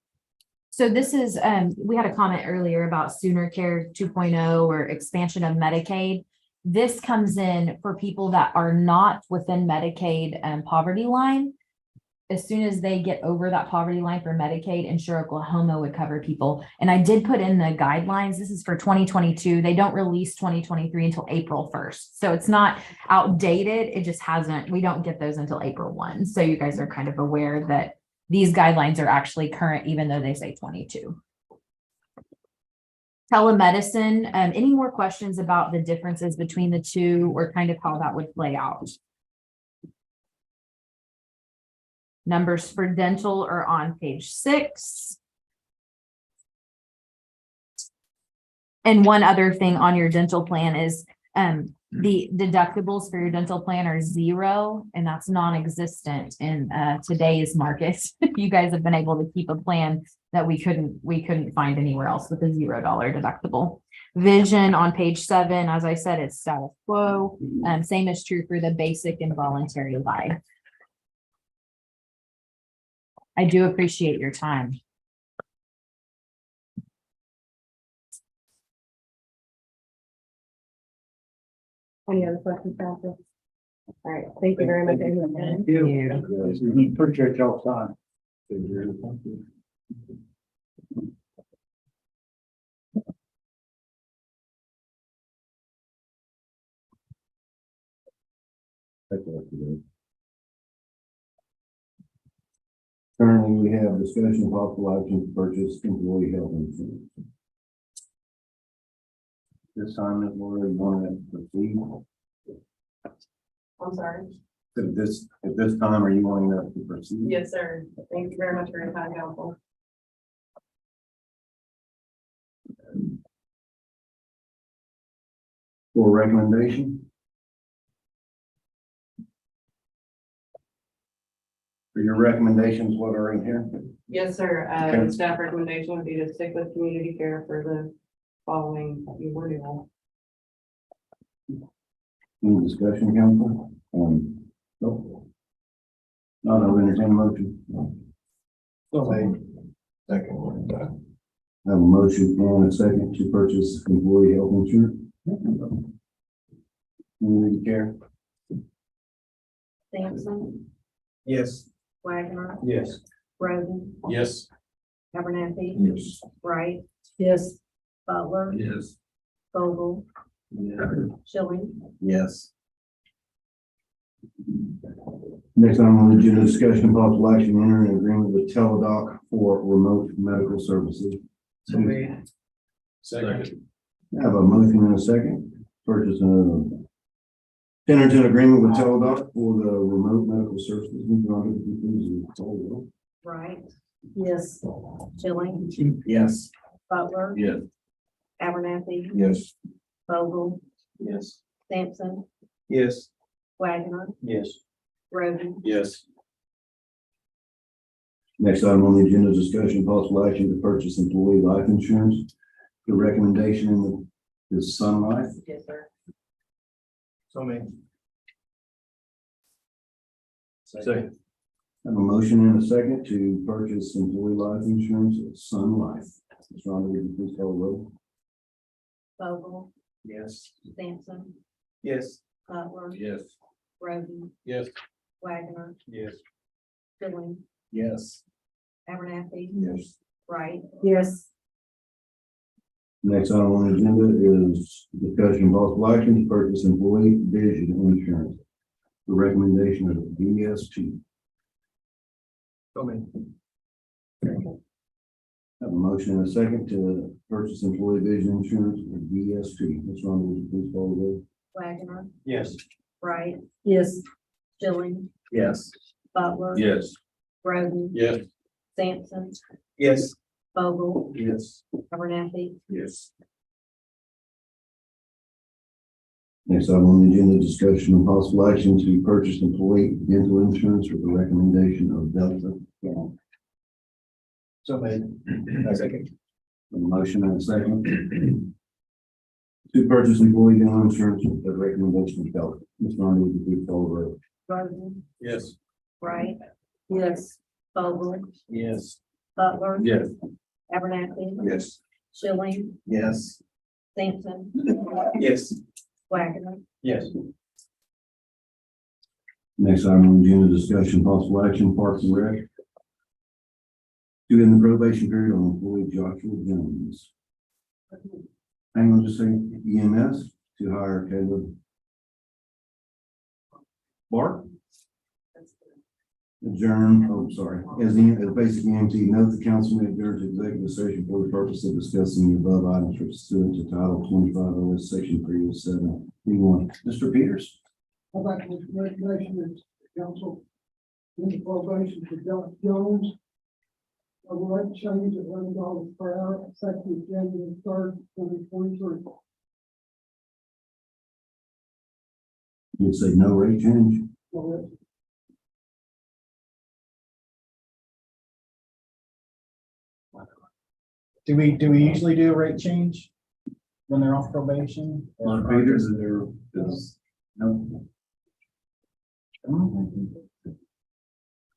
Speaker 8: So this is, we had a comment earlier about Sooner Care 2.0 or expansion of Medicaid. This comes in for people that are not within Medicaid poverty line. As soon as they get over that poverty line for Medicaid, Insure Oklahoma would cover people. And I did put in the guidelines. This is for 2022. They don't release 2023 until April 1st. So it's not outdated. It just hasn't, we don't get those until April 1. So you guys are kind of aware that these guidelines are actually current, even though they say 22. Telemedicine, any more questions about the differences between the two or kind of how that would play out? Numbers for dental are on page 6. And one other thing on your dental plan is the deductibles for your dental plan are 0, and that's non-existent in today's market. You guys have been able to keep a plan that we couldn't find anywhere else with a $0 deductible. Vision on page 7, as I said, it's status quo. Same is true for the basic and voluntary life. I do appreciate your time.
Speaker 6: Any other questions, Pastor? All right, thank you very much. everyone.
Speaker 7: Thank you. Appreciate y'all's time.
Speaker 1: Currently, we have discussion of possible action to purchase employee health insurance. This time that we're going to proceed.
Speaker 6: I'm sorry.
Speaker 1: At this time, are you wanting us to proceed?
Speaker 6: Yes, sir. Thank you very much for your time, council.
Speaker 1: For recommendation? For your recommendations, what are in here?
Speaker 6: Yes, sir.
Speaker 1: Okay.
Speaker 6: Staff recommendation would be to stick with community care for the following renewal.
Speaker 1: Any discussion, council? Nope. Not, I'll entertain a motion. Second. I have a motion and a second to purchase employee health insurance. Community care.
Speaker 5: Sampson,
Speaker 10: Yes.
Speaker 5: Wagner,
Speaker 10: Yes.
Speaker 5: Roden,
Speaker 9: Yes.
Speaker 5: Abernathy,
Speaker 1: Yes.
Speaker 5: Wright,
Speaker 2: Yes.
Speaker 5: Butler,
Speaker 1: Yes.
Speaker 5: Vogel, Schilling.
Speaker 1: Yes. Next on the agenda, discussion of possible action, enter an agreement with Teladoc for remote medical services.
Speaker 10: So made.
Speaker 9: Second.
Speaker 1: I have a motion and a second, purchase enter into an agreement with Teladoc for the remote medical services.
Speaker 5: Wright,
Speaker 2: Yes.
Speaker 5: Schilling,
Speaker 1: Yes.
Speaker 5: Butler,
Speaker 1: Yes.
Speaker 5: Abernathy,
Speaker 1: Yes.
Speaker 5: Vogel,
Speaker 10: Yes.
Speaker 5: Sampson,
Speaker 10: Yes.
Speaker 5: Wagner,
Speaker 10: Yes.
Speaker 5: Roden,
Speaker 9: Yes.
Speaker 1: Next item on the agenda is discussion of possible action to purchase employee life insurance. The recommendation is Sun Life.
Speaker 6: Yes, sir.
Speaker 10: So made.
Speaker 9: Second.
Speaker 1: I have a motion and a second to purchase employee life insurance at Sun Life. Ms. Rhonda, would you please call the roll?
Speaker 5: Vogel,
Speaker 10: Yes.
Speaker 5: Sampson,
Speaker 10: Yes.
Speaker 5: Butler,
Speaker 1: Yes.
Speaker 5: Roden,
Speaker 9: Yes.
Speaker 5: Wagner,
Speaker 10: Yes.
Speaker 5: Schilling,
Speaker 1: Yes.
Speaker 5: Abernathy,
Speaker 1: Yes.
Speaker 5: Wright,
Speaker 2: Yes.
Speaker 1: Next item on the agenda is discussion of possible action to purchase employee vision insurance. The recommendation of BST.
Speaker 10: So made.
Speaker 1: Have a motion and a second to purchase employee vision insurance for DSP. Ms. Ronald, would you please call the roll?
Speaker 5: Wagner,
Speaker 4: Yes.
Speaker 5: Wright,
Speaker 2: Yes.
Speaker 5: Schilling,
Speaker 4: Yes.
Speaker 5: Butler.
Speaker 4: Yes.
Speaker 5: Roden.
Speaker 4: Yes.
Speaker 5: Sampson,
Speaker 10: Yes.
Speaker 5: Vogel,
Speaker 4: Yes.
Speaker 5: Abernathy.
Speaker 4: Yes.
Speaker 1: Next item on the agenda, discussion and possible action to purchase employee dental insurance with the recommendation of Delta.
Speaker 4: So made. Second.
Speaker 1: A motion and a second. To purchase employee dental insurance with the recommendation of Delta. Ms. Ronald, would you please call the roll?
Speaker 5: Roden,
Speaker 4: Yes.
Speaker 5: Wright,
Speaker 2: Yes.
Speaker 5: Vogel,
Speaker 4: Yes.
Speaker 5: Butler.
Speaker 4: Yes.
Speaker 5: Abernathy.
Speaker 4: Yes.
Speaker 5: Schilling,
Speaker 4: Yes.
Speaker 5: Sampson,
Speaker 10: Yes.
Speaker 5: Wagner.
Speaker 4: Yes.
Speaker 1: Next item on the agenda, discussion possible action, Parks and Rec. To end the probation period on employee Joshua Jones. Hang on just a second, EMS to hire Caleb Bark. Adjourn, oh, sorry, as basic EMT, note the council may adjourn to executive session for the purpose of discussing the above items pursuant to Title 25 OS Section 307 B1. Mr. Peters.
Speaker 11: I'd like to make a recommendation that the council in the probation for Josh Jones. A rate change of $11 per hour effective January 3rd, 2023.
Speaker 1: You'd say no rate change.
Speaker 10: Do we usually do a rate change when they're off probation?
Speaker 1: On Peters, and there is no.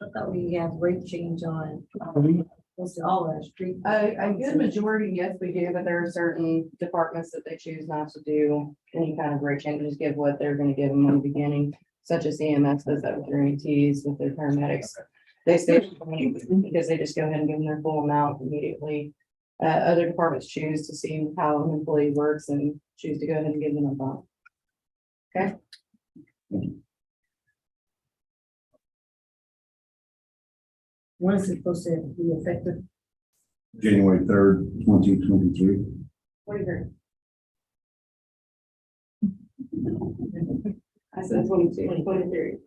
Speaker 5: I thought we had rate change on all our street.
Speaker 6: A good majority, yes, we do, but there are certain departments that they choose not to do any kind of rate change, just give what they're gonna give them in the beginning, such as EMS does that with their EMTs, with their paramedics. They stay because they just go ahead and give them their full amount immediately. Other departments choose to see how an employee works and choose to go ahead and give them a bump. Okay,
Speaker 2: When is it supposed to be effective?
Speaker 1: January 3rd, 2023.
Speaker 6: what do you hear? I said 22, 23.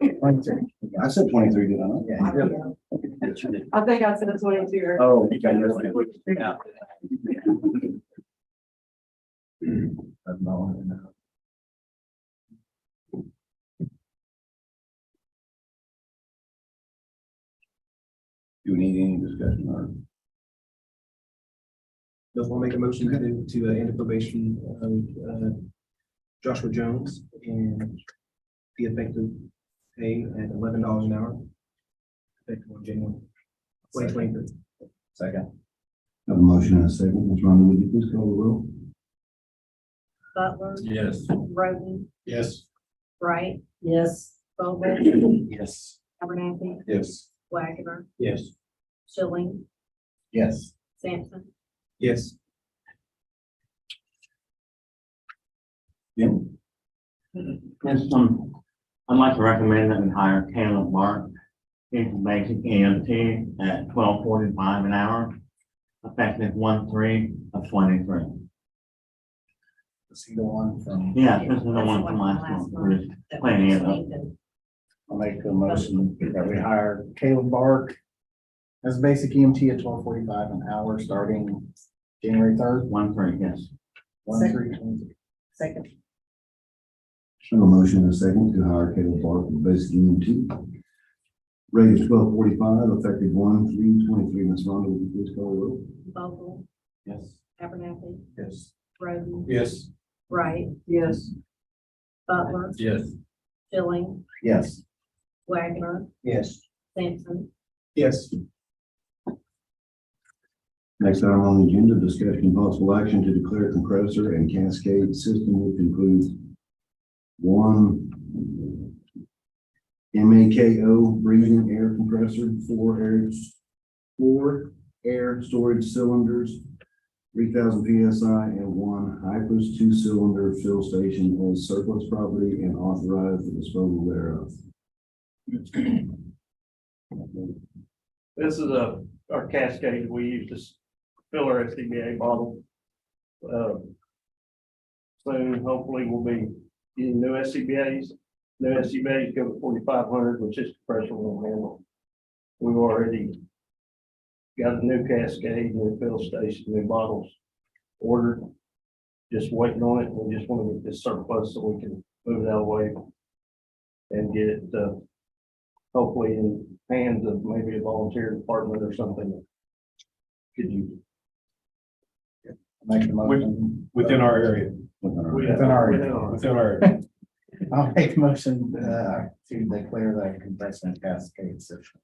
Speaker 1: I said 23, did I not?
Speaker 6: I think I said 22 or.
Speaker 1: Oh. Do we need any discussion or?
Speaker 10: They'll want to make a motion to end the probation of Joshua Jones and the effective pay at $11 an hour. Effective on January 2023.
Speaker 4: Second.
Speaker 1: Have a motion and a second. Ms. Ronald, would you please call the roll?
Speaker 5: Butler,
Speaker 4: Yes.
Speaker 5: Roden,
Speaker 4: Yes.
Speaker 5: Wright,
Speaker 2: Yes.
Speaker 5: Vogel,
Speaker 4: Yes.
Speaker 5: Abernathy,
Speaker 4: Yes.
Speaker 5: Wagner,
Speaker 4: Yes.
Speaker 5: Schilling,
Speaker 4: Yes.
Speaker 5: Sampson,
Speaker 10: Yes.
Speaker 1: Jim?
Speaker 12: Yes, I'd like to recommend that we hire Caleb Mark, he's a basic EMT at $12.45 an hour, effective 1/3/23.
Speaker 11: Is he the one from?
Speaker 12: Yeah, this is the
Speaker 5: That's
Speaker 12: one from last month. We're just
Speaker 5: that we
Speaker 12: cleaning it
Speaker 5: just
Speaker 12: up.
Speaker 5: need to-
Speaker 11: I'll make a motion that we hire Caleb Bark as basic EMT at $12.45 an hour, starting January 3rd.
Speaker 12: 1/3, yes.
Speaker 11: 1/3/23.
Speaker 2: Second.
Speaker 1: Have a motion and a second to hire Caleb Bark for basic EMT. Rate is 12.45, effective 1/3/23. Ms. Ronald, would you please call the roll?
Speaker 5: Vogel,
Speaker 4: Yes.
Speaker 5: Abernathy,
Speaker 4: Yes.
Speaker 5: Roden,
Speaker 4: Yes.
Speaker 5: Wright,
Speaker 2: Yes.
Speaker 5: Butler,
Speaker 4: Yes.
Speaker 5: Schilling,
Speaker 11: Yes.
Speaker 5: Wagner,
Speaker 4: Yes.
Speaker 5: Sampson,
Speaker 10: Yes.
Speaker 1: Next item on the agenda, discussion and possible action to declare compressor and cascade system, which includes one MAKO breathing air compressor, four air storage cylinders, 3,000 PSI, and one Hypers 2-cylinder fill station as surplus property and authorize the disposal thereof.
Speaker 13: This is our cascade we use to
Speaker 9: filler SCBA bottle. Soon, hopefully we'll be getting new SCBA's. New SCBA's go to 4,500, which is compressor will handle. We've already got a new cascade, new fill station, new bottles ordered. Just waiting on it. We just want to get this surplus so we can move it out of the way and get it, hopefully in hands of maybe a volunteer department or something. Could you?
Speaker 1: Make the motion.
Speaker 9: Within our area.
Speaker 1: Within our area.
Speaker 9: Within our area.
Speaker 13: I'll make a motion to declare the compressor and cascade system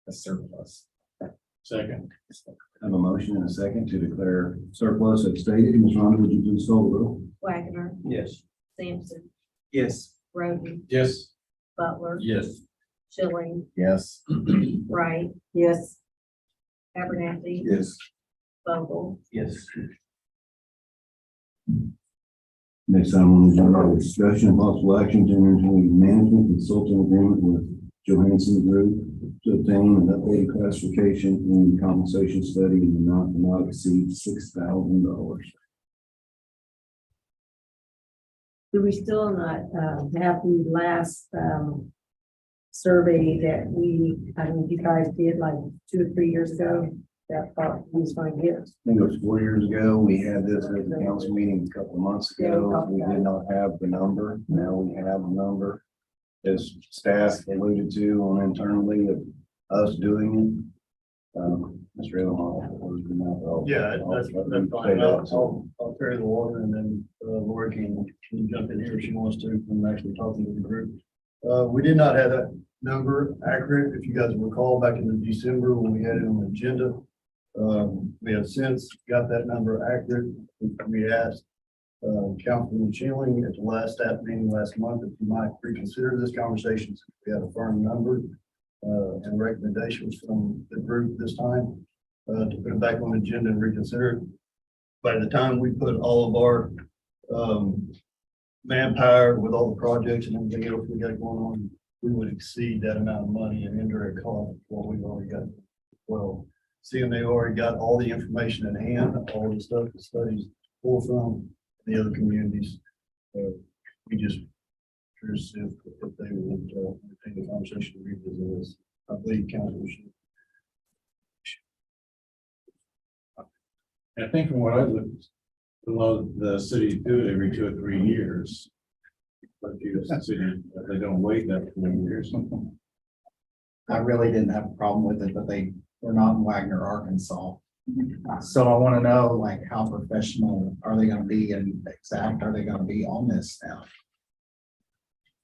Speaker 13: a surplus.
Speaker 9: Second.
Speaker 1: Have a motion and a second to declare surplus as stated. Ms. Rhonda, would you please call the roll?
Speaker 5: Wagner,
Speaker 9: Yes.
Speaker 5: Sampson,
Speaker 10: Yes.
Speaker 5: Roden,
Speaker 9: Yes.
Speaker 5: Butler,
Speaker 9: Yes.
Speaker 5: Schilling,
Speaker 13: Yes.
Speaker 5: Wright,
Speaker 2: Yes.
Speaker 5: Abernathy,
Speaker 1: Yes.
Speaker 5: Vogel,
Speaker 9: Yes.
Speaker 1: Next item on the agenda is discussion and possible action to enter into a management consulting agreement with Johansson Group to obtain an updated classification and compensation study in the amount not exceed $6,000.
Speaker 2: Do we still not, have the last, survey that you guys did like 2 or 3 years ago? That thought we was going to get.
Speaker 1: I think it was 4 years ago. We had this at the council meeting a couple of months ago. We did not have the number. Now we have the number. As staff alluded to on internally of us doing it. Mr. Edelman.
Speaker 9: Yeah, that's fine. I'll carry the water and then Lori can jump in here if she wants to, from actually talking to the group. We did not have that number accurate. If you guys recall back in December when we had it on the agenda. We have since got that number accurate. We asked Councilman Schilling at the last staff meeting last month if you might reconsider this conversation. Since we had a firm number and recommendations from the group this time to put it back on the agenda and reconsider it. By the time we put all of our manpower with all the projects and everything else we got going on, we would exceed that amount of money in indirect cost what we've already got. Well, seeing they already got all the information in hand, all the stuff, the studies pull from the other communities. We just curious if they would take the conversation to revisit this. I believe council should.
Speaker 14: I think from what I looked, a lot of the cities do it every 2 or 3 years. But you city, they don't wait that 4 years.
Speaker 13: I really didn't have a problem with it, but they were not in Wagner, Arkansas. So I want to know, like, how professional are they going to be and exact are they going to be on this now?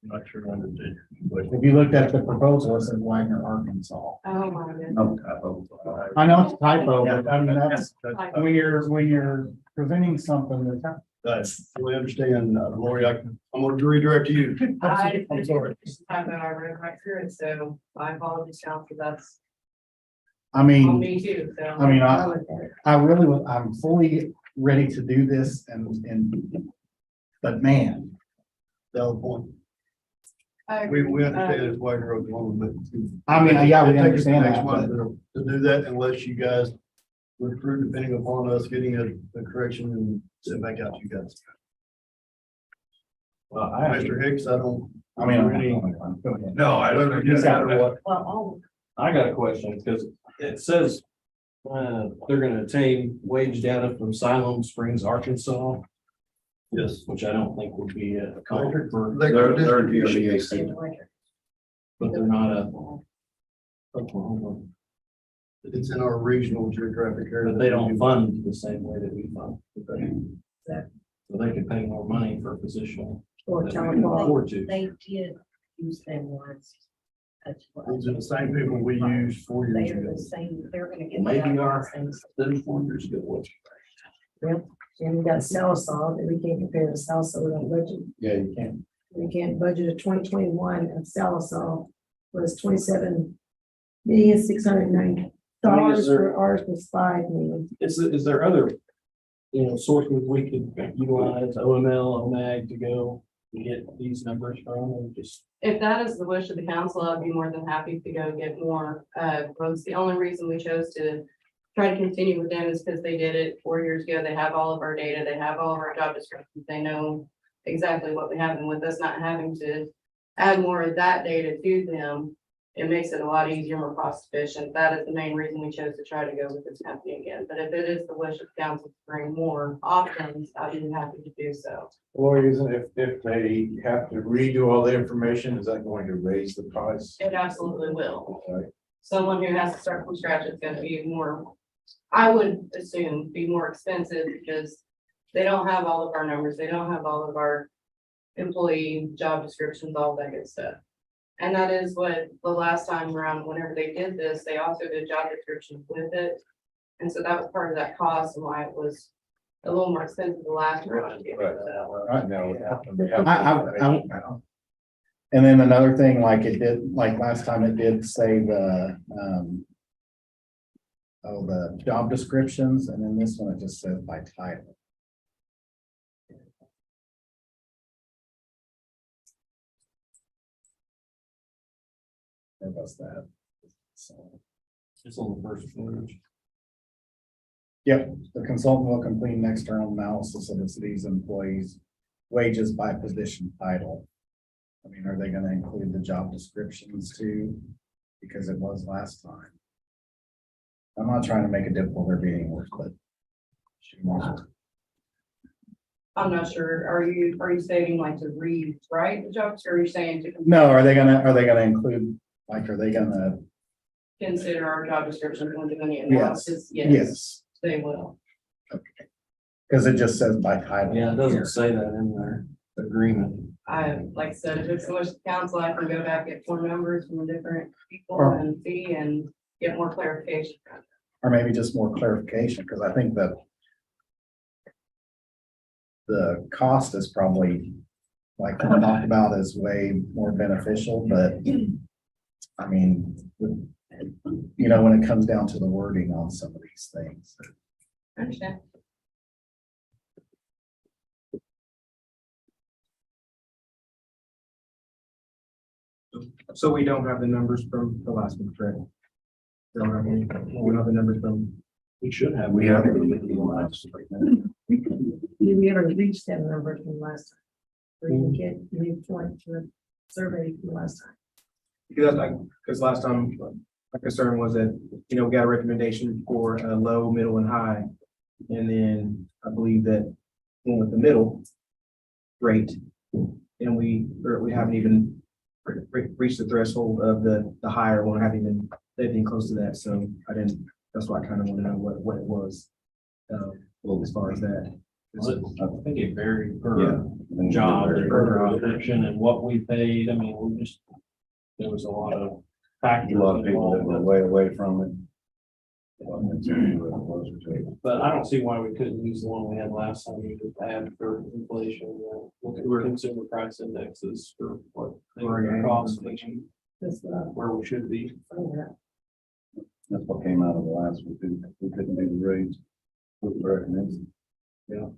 Speaker 9: I'm not sure I understood.
Speaker 13: If you looked at the proposal, it says Wagner, Arkansas.
Speaker 6: Oh, my goodness.
Speaker 13: I know it's a typo, but I mean, that's when you're presenting something that's.
Speaker 9: I fully understand, Lori, I'm gonna redirect to you. I'm sorry.
Speaker 6: Time that I read right through it, so my apologies, council, that's
Speaker 13: I
Speaker 6: on
Speaker 13: mean,
Speaker 6: me too, so.
Speaker 13: I mean, I really, I'm fully ready to do this but man,
Speaker 9: Valid point.
Speaker 6: I
Speaker 9: We
Speaker 6: agree.
Speaker 9: understand it's Wagner, Oklahoma, but.
Speaker 13: I mean, yeah, we
Speaker 9: It takes us
Speaker 13: understand
Speaker 9: next
Speaker 13: that,
Speaker 9: month
Speaker 13: but-
Speaker 9: To do that unless you guys recruit, depending upon us getting a correction and send back out to you guys.
Speaker 14: Well,
Speaker 9: Mr. Hicks, I don't.
Speaker 13: I mean,
Speaker 14: Go ahead. No, I don't.
Speaker 13: He's got what?
Speaker 2: Well,
Speaker 9: I got a question, because it says they're gonna obtain wage data from Siloam Springs, Arkansas. Yes. Which I don't think would be a contract for.
Speaker 1: They're DLEAC.
Speaker 9: But they're not a Oklahoma. It's in our regional geographic area. But they don't fund the same way that we fund. So they could pay more money for a position.
Speaker 2: or
Speaker 9: that we can
Speaker 2: telephone.
Speaker 9: afford to.
Speaker 5: they did use them once. That's what-
Speaker 9: These are the same people we used 4 years
Speaker 5: They're
Speaker 9: ago.
Speaker 5: the same, they're gonna get.
Speaker 9: Maybe
Speaker 5: the
Speaker 9: our-
Speaker 5: same.
Speaker 9: 34 years ago.
Speaker 2: And we got Sallisaw, that we can't compare to Sallisaw with our budget.
Speaker 1: Yeah, you can.
Speaker 2: We can't budget a 2021 of Sallisaw was $27,690,000 for ours was $5 million.
Speaker 9: Is there other, sources we could utilize, OML, OMAG to go and get these numbers from and just?
Speaker 6: If that is the wish of the council, I'd be more than happy to go get more quotes. The only reason we chose to try to continue with them is because they did it 4 years ago. They have all of our data, they have all of our job descriptions, they know exactly what we have, and with us not having to add more of that data to them, it makes it a lot easier, more cost efficient. That is the main reason we chose to try to go with this company again. But if it is the wish of council to bring more options, I'd be happy to do so.
Speaker 14: Lori, isn't if they have to redo all the information, is that going to raise the price?
Speaker 6: It absolutely will.
Speaker 14: Okay.
Speaker 6: Someone who has to start from scratch is gonna be more, I would assume, be more expensive because they don't have all of our numbers, they don't have all of our employee job descriptions, all that good stuff. And that is what the last time around, whenever they did this, they also did job descriptions with it. And so that was part of that cost and why it was a little more expensive the last round.
Speaker 14: Right now.
Speaker 13: And then another thing, like it did, like last time it did say the job descriptions, and then this one it just says by title. Where was that? So,
Speaker 9: It's on the first page.
Speaker 13: yep, the consultant will complete an external analysis of the city's employees' wages by position title. I mean, are they gonna include the job descriptions too? Because it was last time. I'm not trying to make it difficult or be any worse, but.
Speaker 6: I'm not sure. Are you stating like to rewrite the jobs, or are you saying to
Speaker 13: No, are they gonna include, like, are they gonna?
Speaker 6: consider our job description when doing the analysis?
Speaker 13: Yes.
Speaker 6: They will.
Speaker 13: Cause it just says by title.
Speaker 9: Yeah, it doesn't say that in their agreement.
Speaker 6: Like I said, if it's the wish of council, I can go back, get more numbers from different people
Speaker 13: Or-
Speaker 6: and see and get more clarification.
Speaker 13: Or maybe just more clarification, because I think that the cost is probably, like we talked about, is way more beneficial, but I mean, you know, when it comes down to the wording on some of these things.
Speaker 6: I understand.
Speaker 10: So we don't have the numbers from the last one, correct? We don't have any, we don't have the numbers from.
Speaker 9: We should have.
Speaker 1: We have.
Speaker 2: Did we ever reach that number from last time? Or you get, you point to a survey from last time?
Speaker 10: Because last time, my concern was that, you know, we got a recommendation for a low, middle and high. And then I believe that went with the middle rate. And we haven't even reached the threshold of the higher one, haven't even, they've been close to that. So that's why I kind of want to know what it was. As far as that.
Speaker 9: I think it varied per job, per description and what we paid. I mean, there was a lot of factors.
Speaker 1: A lot of people that were way away from it.
Speaker 9: But I don't see why we couldn't use the one we had last time. We could add for inflation, look at consumer price indexes for what things are costing,
Speaker 2: That's what I'm
Speaker 9: where we should be.
Speaker 2: finding out.
Speaker 1: That's what came out of the last, we couldn't do the rates.
Speaker 9: Yeah.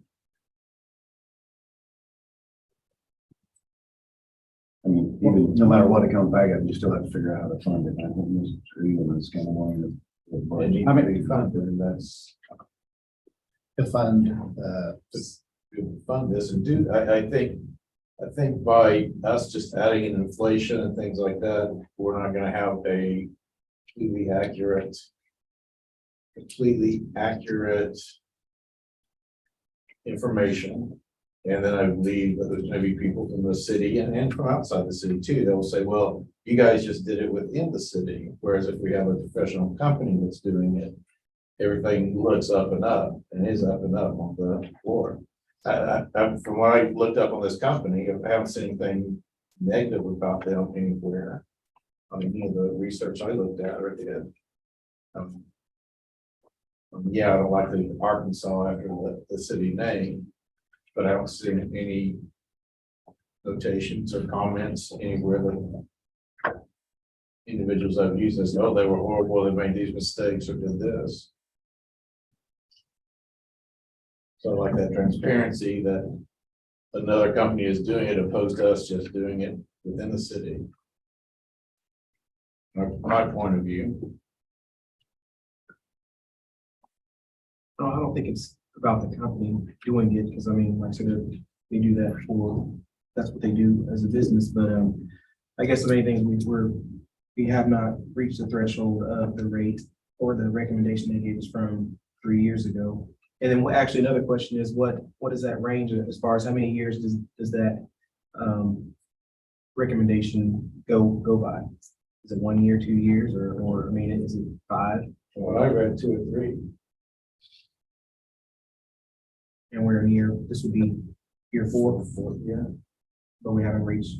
Speaker 1: I mean, even, no matter what it comes back at, you still have to figure out how to fund it. I think this is true, and it's kind of one of the.
Speaker 13: I mean,
Speaker 1: that's.
Speaker 13: To fund,
Speaker 14: Fund this and do, I think by us just adding in inflation and things like that, we're not gonna have a completely accurate information. And then I believe that there's gonna be people from the city and from outside the city too, that will say, well, you guys just did it within the city. Whereas if we have a professional company that's doing it, everything looks up and up and is up and up on the floor. From what I looked up on this company, I haven't seen anything negative about them anywhere. I mean, you know, the research I looked at or did. Yeah, I don't like the Arkansas after the city name, but I don't see any notations or comments anywhere that individuals I've used this, oh, they were horrible, they made these mistakes or did this. So I like that transparency that another company is doing it opposed to us just doing it within the city. My point of view.
Speaker 10: I don't think it's about the company doing it, because I mean, like I said, they do that that's what they do as a business, but, I guess the main thing is we have not reached the threshold of the rate or the recommendation they gave us from 3 years ago. And then actually another question is what is that range as far as how many years does that, recommendation go by? Is it 1 year, 2 years, or, I mean, is it 5?
Speaker 14: Well, I read 2 or 3.
Speaker 10: And we're in this would be year 4, yeah. But we haven't reached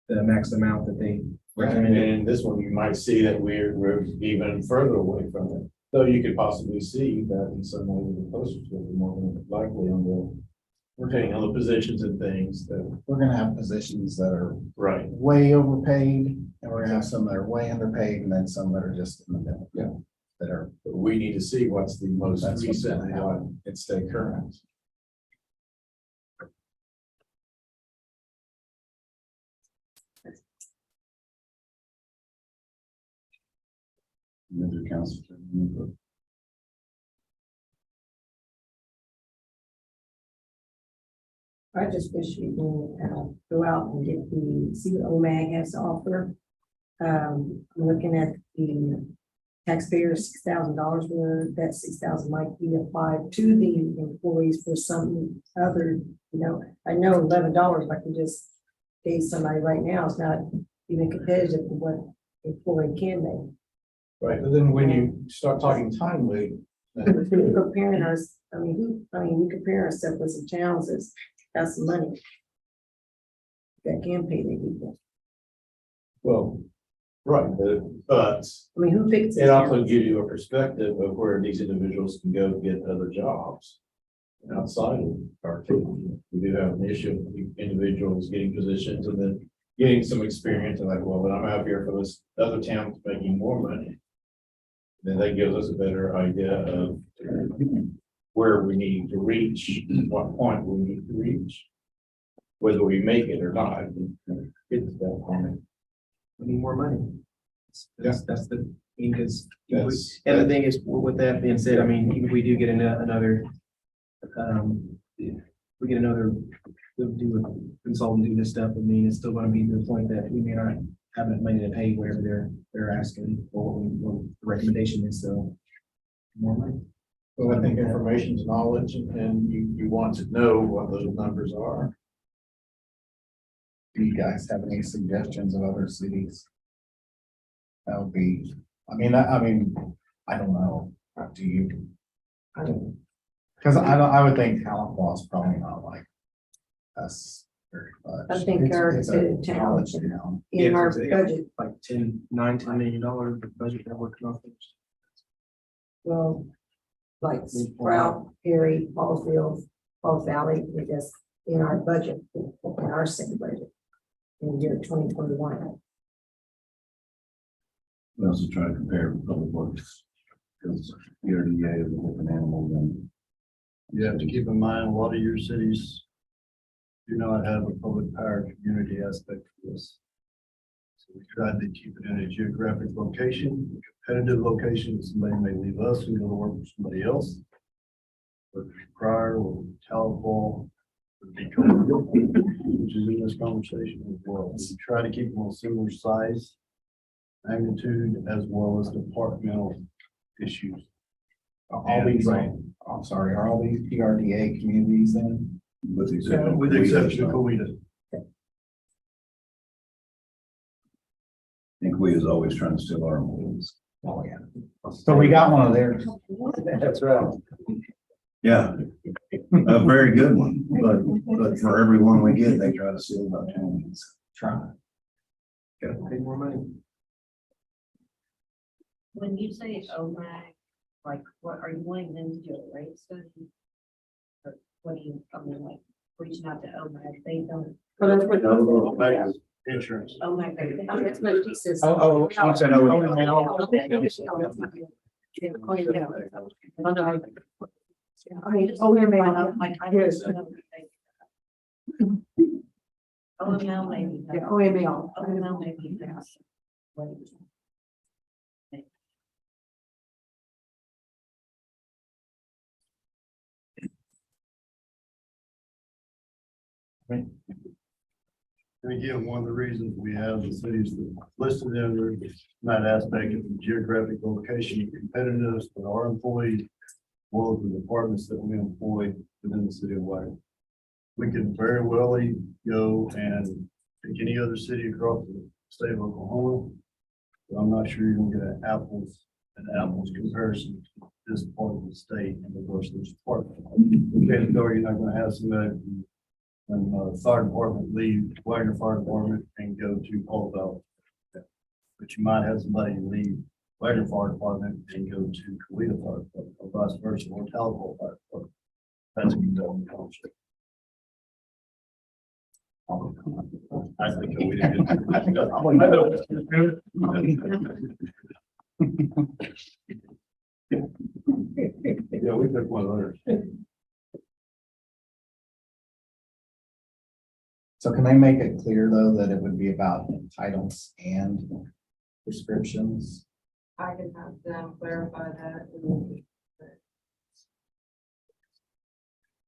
Speaker 10: the max amount that they
Speaker 14: And
Speaker 10: recommended.
Speaker 14: in this one, you might see that we're even further away from it. Though you could possibly see that in some ways the posters will be more than likely on depending on the positions and things that.
Speaker 13: We're gonna have positions that are
Speaker 14: Right.
Speaker 13: way overpaid, and we're gonna have some that are way underpaid, and then some that are just in the middle.
Speaker 14: Yeah.
Speaker 13: That are,
Speaker 14: But we need to see what's the most
Speaker 13: That's what's
Speaker 14: recent
Speaker 13: gonna
Speaker 14: one and stay current.
Speaker 1: Another council.
Speaker 2: I just wish we can go out and get see what OMAG has to offer. I'm looking at the taxpayers, $6,000, where that 6,000 might be applied to the employees for some other, I know $11 I can just pay somebody right now is not even competitive for what employee can make.
Speaker 14: Right, but then when you start talking timely,
Speaker 2: Comparing us, we compare ourselves with some towns that's got some money that can pay their people.
Speaker 14: well, right, but
Speaker 2: Who fixes
Speaker 14: it also gives you a perspective of where these individuals can go get other jobs outside of our team. We do have an issue of individuals getting positions and then getting some experience and like, well, when I'm out here for this other town making more money, then that gives us a better idea of where we need to reach, what point we need to reach, whether we make it or not. Get to that point.
Speaker 10: We need more money. That's the, because,
Speaker 14: That's-
Speaker 10: and the thing is, with that being said, I mean, even if we do get another, we get another, do a consultant do this stuff, I mean, it's still gonna be to the point that we may not have enough money to pay whatever they're asking or what the recommendation is, so. More money.
Speaker 14: Well, I think information is knowledge and you want to know what those numbers are.
Speaker 13: do you guys have any suggestions of other cities? That would be, I don't know, do you?
Speaker 2: I don't.
Speaker 13: Cause I would think Tahlequah is probably not like us very much.
Speaker 2: I think
Speaker 13: It's-
Speaker 2: our
Speaker 13: it's a
Speaker 2: town-
Speaker 13: college town.
Speaker 2: In
Speaker 10: Yeah,
Speaker 2: our
Speaker 10: because they got
Speaker 2: budget,
Speaker 10: Like $10 million budget that we're off.
Speaker 2: well, like Sprout, Perry, Paulsville, Paul Valley, we just in our budget, in our city budget. In the year 2021.
Speaker 1: We also try to compare public works. Because ERDA is a different animal than.
Speaker 15: You have to keep in mind, a lot of your cities do not have a public power community aspect to this. So we tried to keep it in a geographic location, competitive location, somebody may leave us, we go to work for somebody else. Whether it's Prior or Tahlequah, would be which is in this conversation as well. We try to keep them on similar size, magnitude, as well as departmental issues.
Speaker 13: All these, I'm sorry, are all these PRDA communities then?
Speaker 1: With the exception.
Speaker 15: With the exception of Coweta.
Speaker 1: I think we is always trying to steal our employees.
Speaker 13: Oh, yeah. So we got one of theirs.
Speaker 15: That's right.
Speaker 1: Yeah, a very good one, but for every one we get, they try to steal about 10.
Speaker 13: Try.
Speaker 10: Pay more money.
Speaker 5: When you say OMAG, like, what are you wanting them to do, a rate study? Or what do you, like, reaching out to OMAG, they don't.
Speaker 2: Well, that's what.
Speaker 15: Insurance.
Speaker 5: OMAG.
Speaker 2: That's what he says.
Speaker 10: Oh, I'm saying,
Speaker 2: Like, I hear.
Speaker 5: OML maybe.
Speaker 2: Yeah, OML.
Speaker 5: OML maybe. Yes.
Speaker 15: And again, one of the reasons we have the cities listed in that aspect of geographic location competitiveness for our employees, as well as the departments that we employ within the city of Wagner. We could very well go and pick any other city across the state of Oklahoma. But I'm not sure you're gonna get an apples and apples comparison to this part of the state and the rest of this department. Okay, so you're not gonna have somebody from fire department leave Wagner Fire Department and go to Paul Valley. But you might have somebody leave Wagner Fire Department and go to Toledo Fire Department, or vice versa, or Talbot Fire Department. That's a good concept. I think we Yeah, we took one of theirs.
Speaker 13: So can they make it clear though that it would be about titles and prescriptions?
Speaker 6: I can have them clarify that.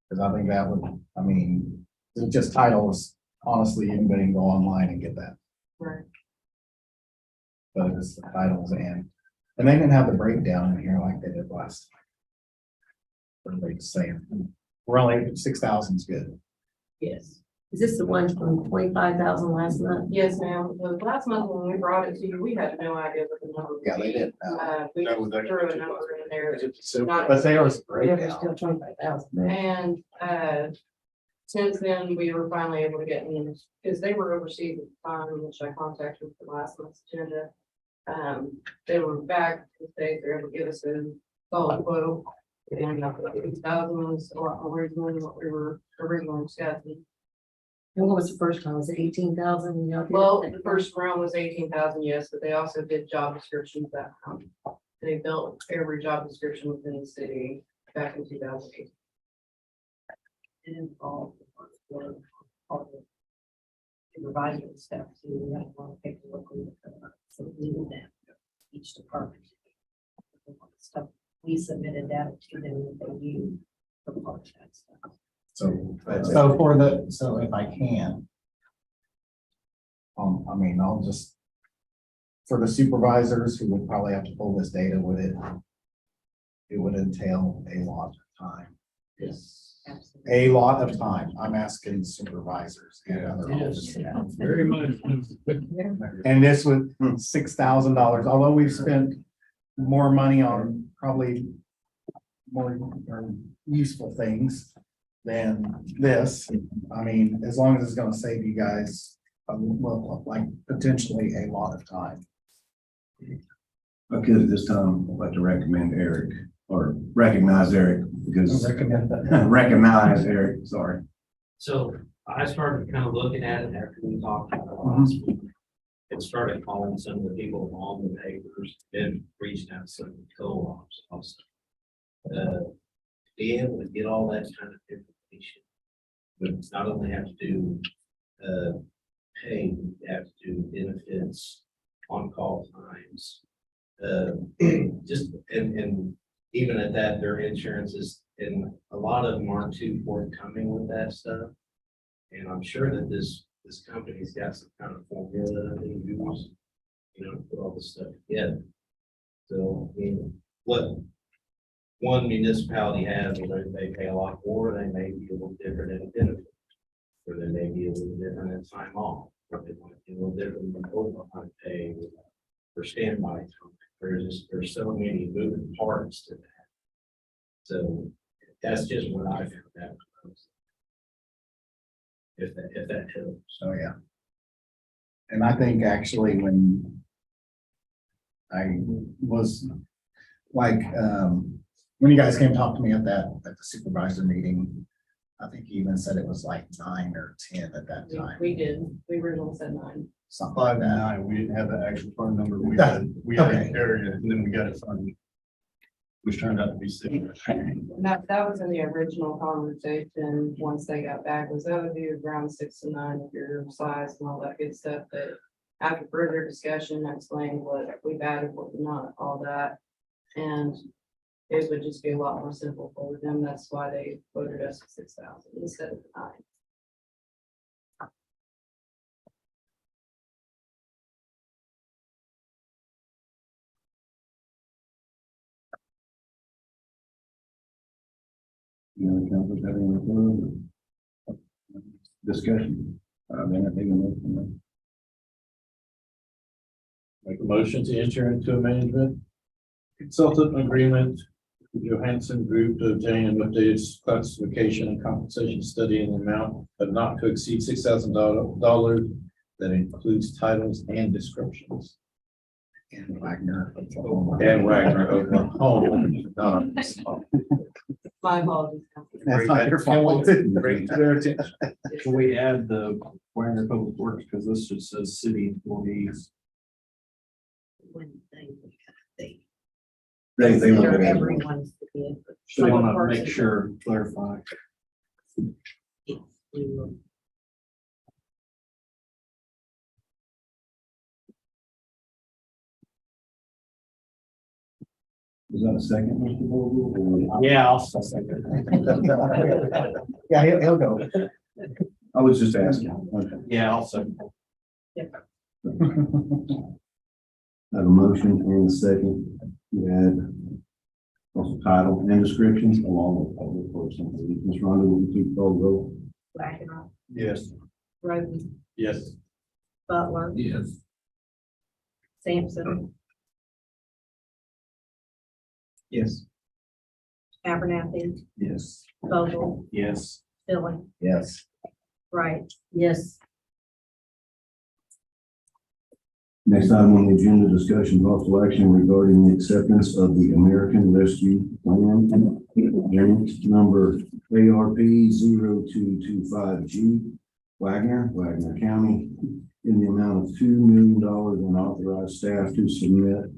Speaker 13: Because I think that would, I mean, it's just titles, honestly, anybody can go online and get that.
Speaker 6: Right.
Speaker 13: But it's the titles and they didn't have the breakdown in here like they did last time. Everybody's saying, we're only 6,000 is good.
Speaker 2: Yes. Is this the one from 25,000 last month?
Speaker 6: Yes, ma'am. The last month when we brought it to you, we had no idea what the number.
Speaker 13: Yeah, they didn't.
Speaker 6: We
Speaker 15: That was
Speaker 6: just threw a
Speaker 15: actually-
Speaker 6: number in there.
Speaker 15: So,
Speaker 13: But there was a
Speaker 2: Yeah, there's
Speaker 13: breakdown.
Speaker 2: still 25,000.
Speaker 6: And since then, we were finally able to get in, because they were overseas at the time, which I contacted for last month's agenda. They were back to the States, they were able to give us a solid quote. It ended up with 8,000 was a lot more reasonable than what we were originally discussing.
Speaker 2: And what was the first time? Was it 18,000?
Speaker 6: Well, the first round was 18,000, yes, but they also did job descriptions that, they built every job description within the city back in 2008. It involved all the supervisory stuff too. We had to take a look at so we did that, each department. Stuff, we submitted that to them, they used for part of that stuff.
Speaker 13: So if I can. I mean, I'll just. For the supervisors who would probably have to pull this data, it would entail a lot of time.
Speaker 6: Yes. Absolutely.
Speaker 13: A lot of time. I'm asking supervisors and other officers.
Speaker 15: very much.
Speaker 13: And this was $6,000, although we've spent more money on probably more useful things than this. I mean, as long as it's gonna save you guys, well, like potentially a lot of time.
Speaker 1: Okay, at this time, I'd like to recommend Eric, or recognize Eric, because
Speaker 13: Recommend that.
Speaker 1: recognize Eric, sorry.
Speaker 16: So I started kind of looking at it after we talked about it last week. And started calling some of the people on the papers and reached out to some co-ops also. Be able to get all that kind of information. But not only have to do pay, we have to do benefits, on-call times. Just and even at that, their insurance is, and a lot of them aren't too forthcoming with that stuff. And I'm sure that this company's got some kind of formula that they use, you know, put all this stuff together. So, I mean, what one municipality has, where they pay a lot more, they may be a little different in benefits. Or they may be a little different in time off, or they might be a little different in overtime pay for standby time. There's so many moving parts to that. So that's just what I found out. If that helps.
Speaker 13: So, yeah. And I think actually when I was like, when you guys came to talk to me at the supervisor meeting, I think he even said it was like 9 or 10 at that time.
Speaker 6: We did, we originally said 9.
Speaker 13: Something
Speaker 15: 5
Speaker 13: like
Speaker 15: and
Speaker 13: that.
Speaker 15: 9, we didn't have the actual phone number. We
Speaker 13: That-
Speaker 15: had
Speaker 13: okay.
Speaker 15: an area, and then we got it funded. Which turned out to be 6.
Speaker 6: That was in the original conversation, once they got back, was that would be around 6 to 9 of your size and all that good stuff, but after further discussion, I explained what we've added, what not, all that. And it would just be a lot more simple for them, that's why they quoted us at 6,000 instead of 9.
Speaker 1: Any other councils having any further discussion? Then I think a motion.
Speaker 14: Make a motion to enter into a management consultant agreement with Johansson Group to obtain an updated classification and compensation study in the amount but not to exceed $6,000 that includes titles and descriptions.
Speaker 13: And Wagner.
Speaker 14: And Wagner, Oklahoma.
Speaker 6: My apologies.
Speaker 13: That's not your fault.
Speaker 14: Bring it to their attention.
Speaker 9: Can we add the Wagner Public Works, because this just says city employees.
Speaker 1: They
Speaker 5: Consider
Speaker 1: look at it.
Speaker 5: everyone's to be.
Speaker 9: So I want to make sure, clarify.
Speaker 1: Was that a second, Mr. Vogel? or-
Speaker 9: Yeah, I'll second.
Speaker 13: Yeah, he'll go.
Speaker 1: I was just asking. Okay.
Speaker 9: Yeah, I'll second.
Speaker 1: I have a motion and a second. We had also title and descriptions along with public works. Ms. Rhonda, will you please call the roll?
Speaker 5: Wagner,
Speaker 14: Yes.
Speaker 5: Roden,
Speaker 14: Yes.
Speaker 5: Butler,
Speaker 14: Yes.
Speaker 5: Sampson,
Speaker 10: Yes.
Speaker 5: Abernathy,
Speaker 1: Yes.
Speaker 5: Vogel,
Speaker 9: Yes.
Speaker 5: Billy,
Speaker 13: Yes.
Speaker 5: Wright,
Speaker 2: Yes,
Speaker 1: Next item on the agenda, discussion possible action regarding the acceptance of the American Rescue Plan variance number ARP 0225G Wagner County in the amount of $2 million and authorize staff to submit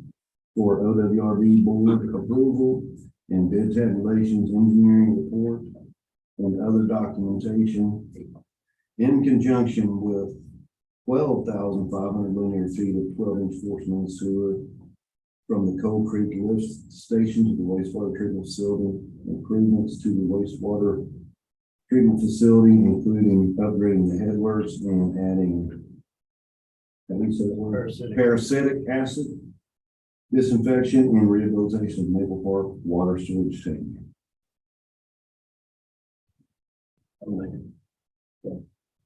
Speaker 1: for OWRB board approval and bid tabulations, engineering report, and other documentation in conjunction with 12,500 linear feet of 12-inch force main sewer from the Coal Creek lift station to the wastewater treatment facility, improvements to the wastewater treatment facility, including upgrading the headworks and adding, how do you say that word? Parasitic acid, disinfection and rehabilitation of Maple Park water sewage tank.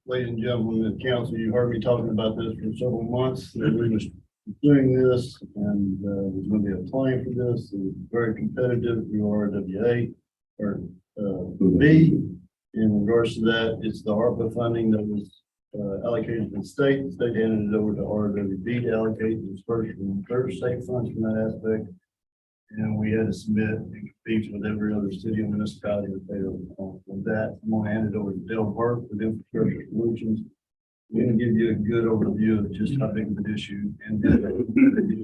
Speaker 15: Ladies and gentlemen of the council, you heard me talking about this for several months, that we was doing this, and there's gonna be applying for this, it's very competitive, you are RWA, or B. In regards to that, it's the ARPA funding that was allocated to the state handed it over to RWB to allocate, dispersed from third state funds from that aspect. And we had to submit and compete with every other city and municipality that paid over. With that, I'm gonna hand it over to Dale Burke with Infrastructure Solutions. We're gonna give you a good overview of just how big of an issue and the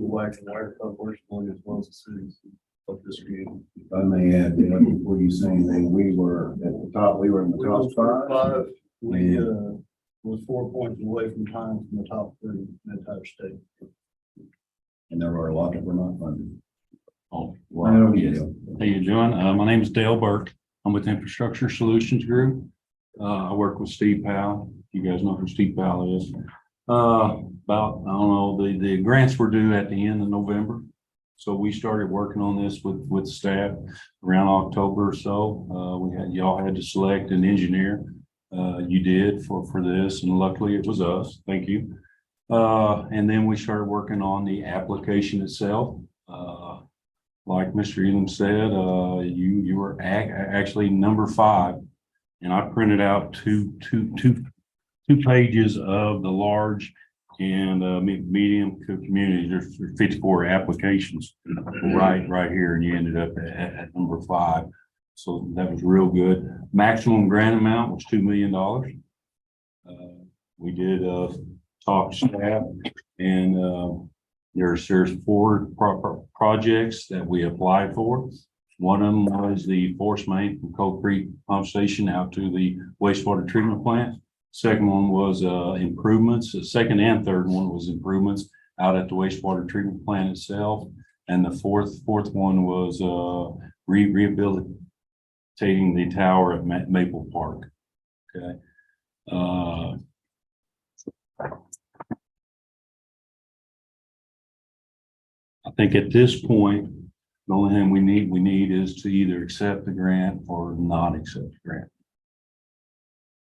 Speaker 15: Wagner Wire Public Works Board as well as the cities of this community.
Speaker 1: If I may add, what are you saying, that we were at the top, we were in the top five?
Speaker 15: We was 4 points away from time from the top 30 in the entire state.
Speaker 1: And there were a lot that were not funded.
Speaker 17: Oh,
Speaker 1: Well,
Speaker 17: well, yes. How you doing? My name is Dale Burke. I'm with Infrastructure Solutions Group. I work with Steve Powell. You guys know who Steve Powell is. About, I don't know, the grants were due at the end of November. So we started working on this with staff around October or so. Y'all had to select an engineer. You did for this, and luckily it was us. Thank you. And then we started working on the application itself. Like Mr. Elam said, you were actually number 5, and I printed out two pages of the large and medium communities. There's 54 applications right here, and you ended up at number 5. So that was real good. Maximum grant amount was $2 million. We did talk to staff, and there's 4 projects that we applied for. One of them was the force main from Coal Creek Pump Station out to the wastewater treatment plant. Second one was improvements. The second and third one was improvements out at the wastewater treatment plant itself. And the fourth one was rehabilitating the tower at Maple Park. Okay. I think at this point, The only thing we need is to either accept the grant or not accept the grant.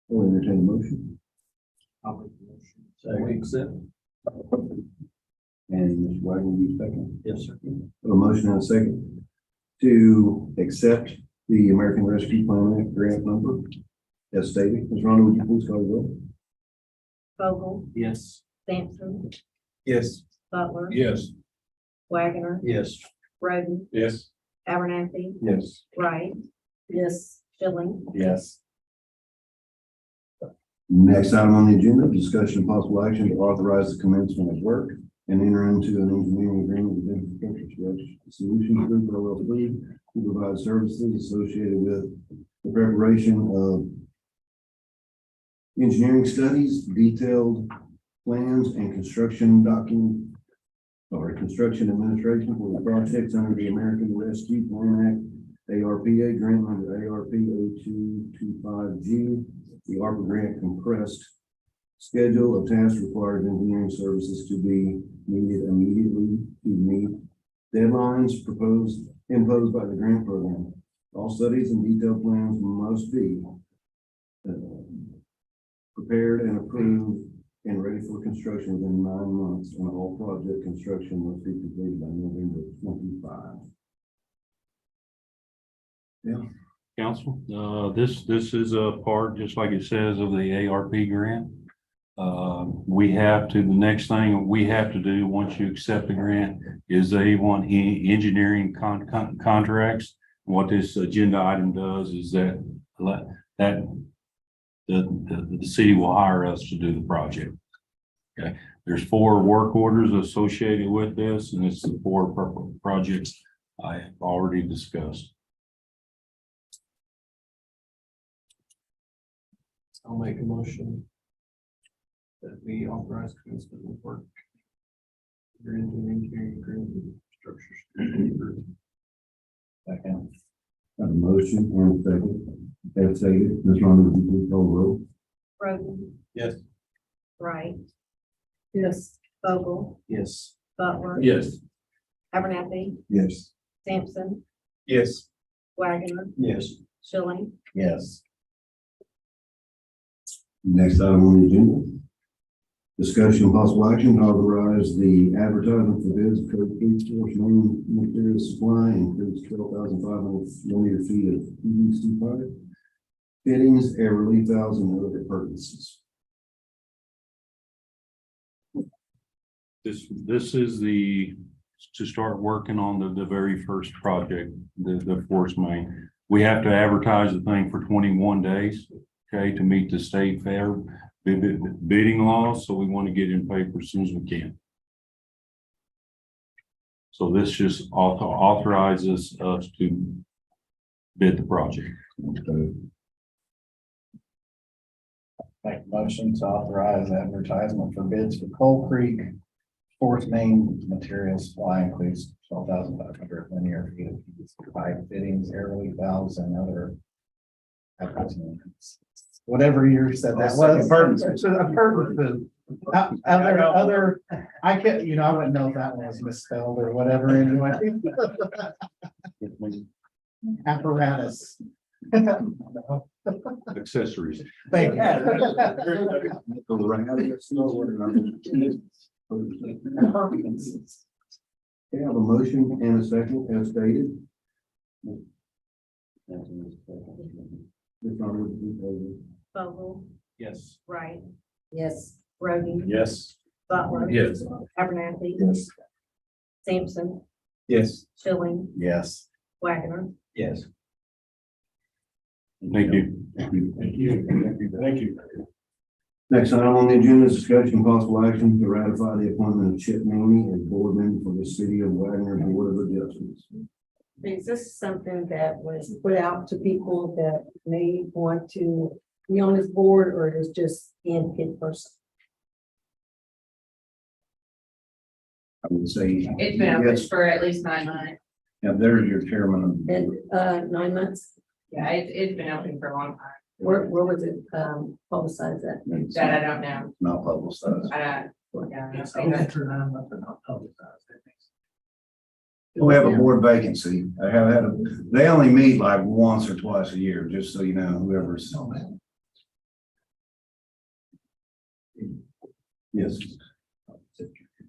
Speaker 1: We'll entertain a motion.
Speaker 9: So we accept.
Speaker 1: And Mr. Wagner, will you second?
Speaker 9: Yes, sir.
Speaker 1: A motion and a second to accept the American Rescue Plan Act grant number as stated. Ms. Ronda, would you please call the roll?
Speaker 5: Vogel,
Speaker 9: Yes.
Speaker 5: Sampson,
Speaker 10: Yes.
Speaker 5: Butler.
Speaker 9: Yes.
Speaker 5: Wagner,
Speaker 9: Yes.
Speaker 5: Roden,
Speaker 9: Yes.
Speaker 5: Abernathy,
Speaker 9: Yes.
Speaker 5: Wright,
Speaker 2: Yes.
Speaker 5: Schilling,
Speaker 13: Yes.
Speaker 1: Next item on the agenda, discussion of possible action to authorize the commencement of work and enter into an engineering agreement with Infrastructure Solutions Group LLC to provide services associated with the preparation of engineering studies, detailed plans and construction construction administration for the projects under the American Rescue Plan Act, ARPA grant number ARP 0225G. The ARPA grant compressed schedule of tasks required engineering services to be needed immediately to meet deadlines imposed by the grant program. All studies and detailed plans must be prepared and approved and ready for construction within 9 months, and all project construction must be completed by November 25.
Speaker 17: Council, this is a part, just like it says, of the ARP grant. The next thing we have to do, once you accept the grant, is they want engineering contracts. What this agenda item does is that the city will hire us to do the project. Okay, there's 4 work orders associated with this, and it's the 4 projects I have already discussed.
Speaker 9: I'll make a motion that we authorize commencement of work. Your engineering agreement structures.
Speaker 1: Second. Have a motion and a second. As stated, Ms. Ronda, would you please call the roll?
Speaker 5: Roden,
Speaker 9: Yes.
Speaker 5: Wright,
Speaker 2: Yes.
Speaker 5: Vogel,
Speaker 9: Yes.
Speaker 5: Butler.
Speaker 9: Yes.
Speaker 5: Abernathy,
Speaker 1: Yes.
Speaker 5: Sampson,
Speaker 10: Yes.
Speaker 5: Wagner,
Speaker 9: Yes.
Speaker 5: Schilling,
Speaker 13: Yes.
Speaker 1: Next item on the agenda. Discussion of possible action to authorize the advertisement for bids of code 3 main material supply includes 12,500 millimeter feet of PVC pipe, fittings, air relief valves, and other purposes.
Speaker 17: This is to start working on the very first project, the force main. We have to advertise the thing for 21 days, okay, to meet the state fair bidding laws, so we want to get in paper as soon as we can. So this just authorizes us to bid the project.
Speaker 1: Okay.
Speaker 13: Make a motion to authorize advertisement for bids for Coal Creek. Fourth main material supply includes 12,500 linear feet of PVC pipe, fittings, air relief valves, and other. Whatever you said that was. Other, I can't, I wouldn't know if that one was misspelled or whatever anyway. Apparatus.
Speaker 17: Accessories.
Speaker 13: Thank you.
Speaker 1: Okay, I have a motion and a second as stated. Ms. Ronda, would you please call the roll?
Speaker 5: Vogel,
Speaker 9: Yes.
Speaker 5: Wright,
Speaker 2: Yes.
Speaker 5: Roden,
Speaker 9: Yes.
Speaker 5: Butler.
Speaker 9: Yes.
Speaker 5: Abernathy.
Speaker 1: Yes.
Speaker 5: Sampson,
Speaker 10: Yes.
Speaker 5: Schilling,
Speaker 13: Yes.
Speaker 5: Wagner,
Speaker 9: Yes.
Speaker 17: Thank you.
Speaker 9: Thank you. Thank you.
Speaker 1: Next item on the agenda is discussion of possible action to ratify the appointment of Chip Mooney as board member for the City of Wagner Board of Adjustments.
Speaker 2: Is this something that was put out to people that may want to be on this board, or is just in person?
Speaker 1: I would say.
Speaker 8: It's been open
Speaker 1: Yes,
Speaker 8: for at least 9 months.
Speaker 1: yeah, there's your chairman.
Speaker 2: And 9 months?
Speaker 8: Yeah, it's been open for a long time.
Speaker 2: Where was it publicized at?
Speaker 8: That I don't know.
Speaker 1: Not publicized.
Speaker 8: Yeah. I don't
Speaker 9: It's
Speaker 8: think that-
Speaker 9: open for 9 months, but not publicized.
Speaker 1: We have a board vacancy. I have had, they only meet like once or twice a year, just so you know, whoever's. Yes.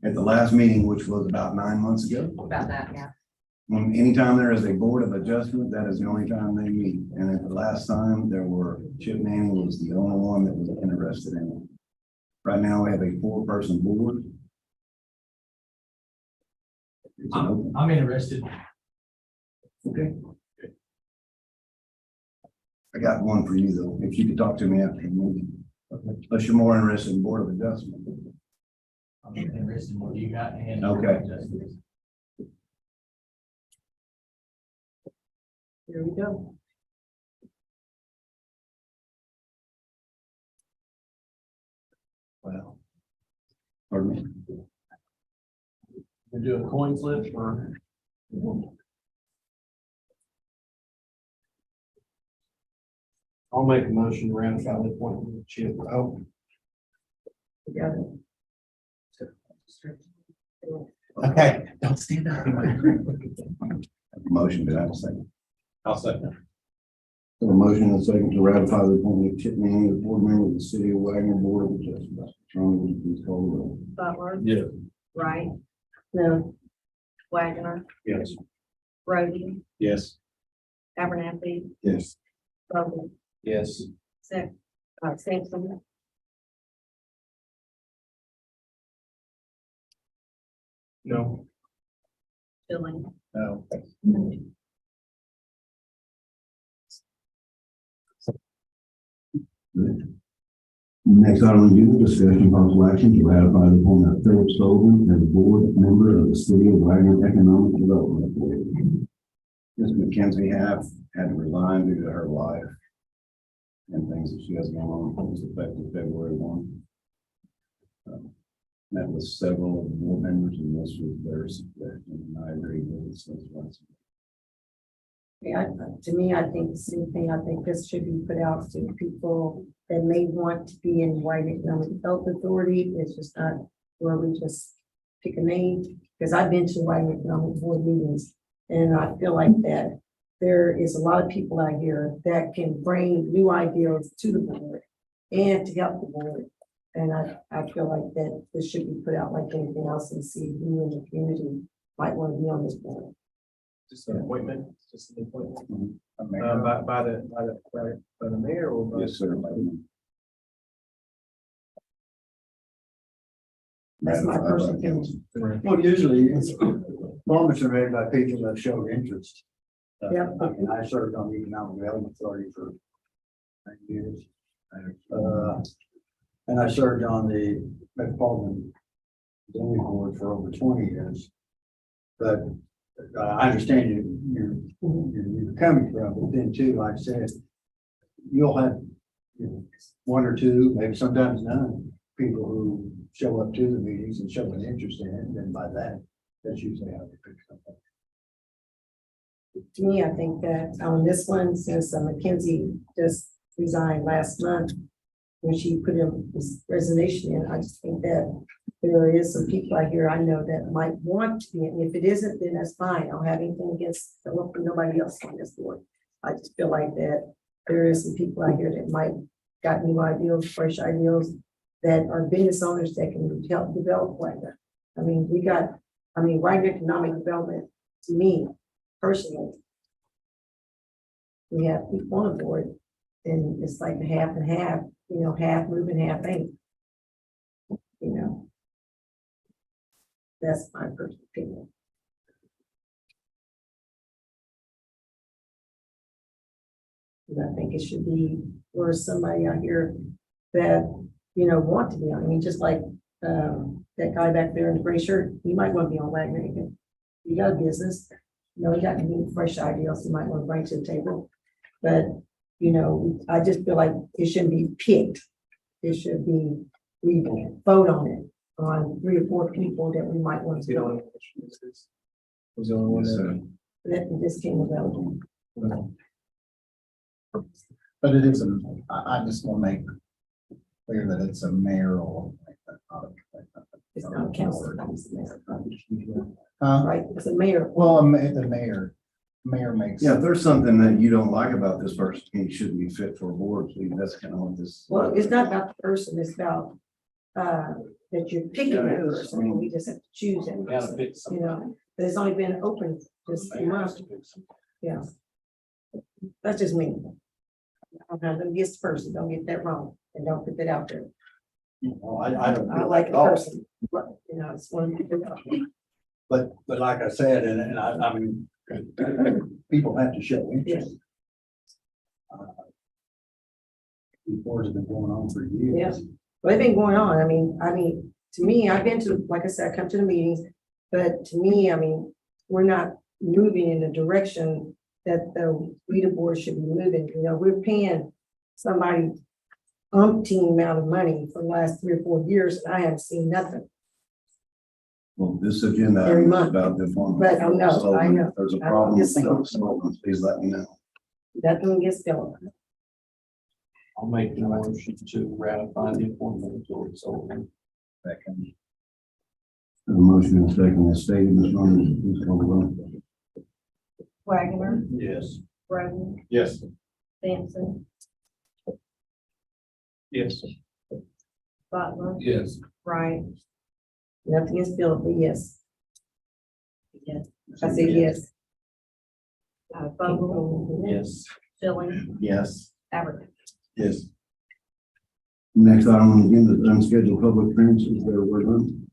Speaker 1: At the last meeting, which was about 9 months ago,
Speaker 6: About that, yeah.
Speaker 1: when anytime there is a board of adjustment, that is the only time they meet. And at the last time, Chip Manning was the only one that was interested in it. Right now, we have a 4-person board. It's an open.
Speaker 9: I'm interested.
Speaker 1: Okay. I got one for you though, if you could talk to me after the meeting. Unless you're more interested in Board of Adjustment.
Speaker 9: I'm interested in what you got. And
Speaker 1: Okay.
Speaker 2: Here we go.
Speaker 1: Well. Pardon me.
Speaker 9: We do a coin flip or? I'll make a motion to ratify the appointment of Chip.
Speaker 1: Oh,
Speaker 2: We got it.
Speaker 13: Okay, don't stand up.
Speaker 1: motion, did I have a second?
Speaker 14: I'll second.
Speaker 1: So a motion and a second to ratify the appointment of Chip Manning, the board member of the City of Wagner Board of Adjustment. Charlie, would you please call the roll?
Speaker 5: Butler.
Speaker 9: Yeah.
Speaker 5: Wright,
Speaker 2: No,
Speaker 5: Wagner,
Speaker 1: Yes.
Speaker 5: Brody,
Speaker 14: Yes.
Speaker 5: Abernathy,
Speaker 1: Yes.
Speaker 5: Bowen,
Speaker 9: Yes.
Speaker 5: Sampson,
Speaker 9: No.
Speaker 5: Billing.
Speaker 13: No.
Speaker 1: Next item on the agenda, discussion possible action to ratify the appointment of Philip Sullivan as board member of the City of Wagner Economic Development Board. Ms. McKenzie had to resign due to her life and things that she has going on. It was effective February 1. Met with several board members and this was their suggestion, and I agree with it. So that's
Speaker 2: yeah, to me, I think the same thing. I think this should be put out to people that may want to be in White Economic Development Authority. It's just not where we just pick a name, because I've been to White Economic Board meetings, and I feel like that there is a lot of people out here that can bring new ideas to the board and to help the board. And I feel like that this should be put out like anything else and see who in the community might want to be on this board.
Speaker 10: Just an appointment, just an appointment.
Speaker 1: a
Speaker 10: By the mayor or? by-
Speaker 1: Yes, sir.
Speaker 2: That's my personal opinion.
Speaker 15: Well, usually appointments are made by people that show interest.
Speaker 2: Yep.
Speaker 15: I mean, I served on the Economic Development Authority for 9 years. And I served on the Metropolitan Zoning Board for over 20 years. But I understand you're coming from, but then too, like I said, you'll have one or two, maybe sometimes none, people who show up to the meetings and show an interest in it, and then by that, that's usually how they pick something.
Speaker 2: To me, I think that on this one, since Mackenzie just resigned last month, when she put in this resignation in, I just think that there is some people out here I know that might want to be, and if it isn't, then that's fine. I don't have anything against, nobody else on this board. I just feel like that there is some people out here that might got new ideas, fresh ideas, that are business owners that can help develop Wagner. Wagner Economic Development, to me, personally, we have people on the board, and it's like a half and half, half moving, half ain't. That's my personal opinion. And I think it should be for somebody out here that, want to be on. Just like that guy back there in the gray shirt, he might want to be on Wagner. You got a business, you got new fresh ideas you might want to bring to the table. But, I just feel like it shouldn't be picked. It should be, we vote on it, on 3 or 4 people that we might want to go.
Speaker 10: Was the only one that.
Speaker 2: That just came available.
Speaker 13: But it is, I just want to make clear that it's a mayoral.
Speaker 2: It's not a council.
Speaker 13: Huh?
Speaker 2: Right, it's a mayor.
Speaker 13: Well, the mayor makes.
Speaker 1: Yeah, if there's something that you don't like about this person, he shouldn't be fit for a board, so that's kind of what this.
Speaker 2: Well, it's not about the person, it's about, that you're picking that person, and we just have to choose that
Speaker 9: Gotta
Speaker 2: person,
Speaker 9: pick
Speaker 2: you
Speaker 9: somebody.
Speaker 2: know? But it's only been open just a month, yeah. That's just me. I'm not gonna get this person, don't get that wrong, and don't put that out there.
Speaker 15: I don't.
Speaker 2: I like the person, but, you know, it's one.
Speaker 15: But like I said, and I mean, people have to show interest. These boards have been going on for years.
Speaker 2: Yeah. Well, they've been going on. I mean, to me, I've been to, like I said, I come to the meetings, but to me, I mean, we're not moving in the direction that the leaderboard should be moving. You know, we're paying somebody umpteen amount of money for the last 3 or 4 years, and I haven't seen nothing.
Speaker 1: Well, this agenda
Speaker 2: Every
Speaker 1: item is
Speaker 2: month.
Speaker 1: about the form.
Speaker 2: But I know, I know.
Speaker 1: If there's a
Speaker 2: I
Speaker 1: problem,
Speaker 2: just think-
Speaker 1: please let me know.
Speaker 2: Nothing gets done.
Speaker 9: I'll make the motion to ratify the appointment of George Sullivan.
Speaker 1: The motion is taken as stated, Ms. Norman, please call the roll.
Speaker 5: Wagner,
Speaker 9: Yes.
Speaker 5: Broden,
Speaker 14: Yes.
Speaker 5: Sampson,
Speaker 9: Yes.
Speaker 5: Butler,
Speaker 9: Yes.
Speaker 5: Wright,
Speaker 2: Nothing is built, but yes.
Speaker 5: Yes.
Speaker 2: I say yes.
Speaker 5: Vogel,
Speaker 9: Yes.
Speaker 5: Schilling,
Speaker 13: Yes.
Speaker 5: Abbott.
Speaker 1: Yes. Next item on the agenda is unscheduled public appearances, there were none.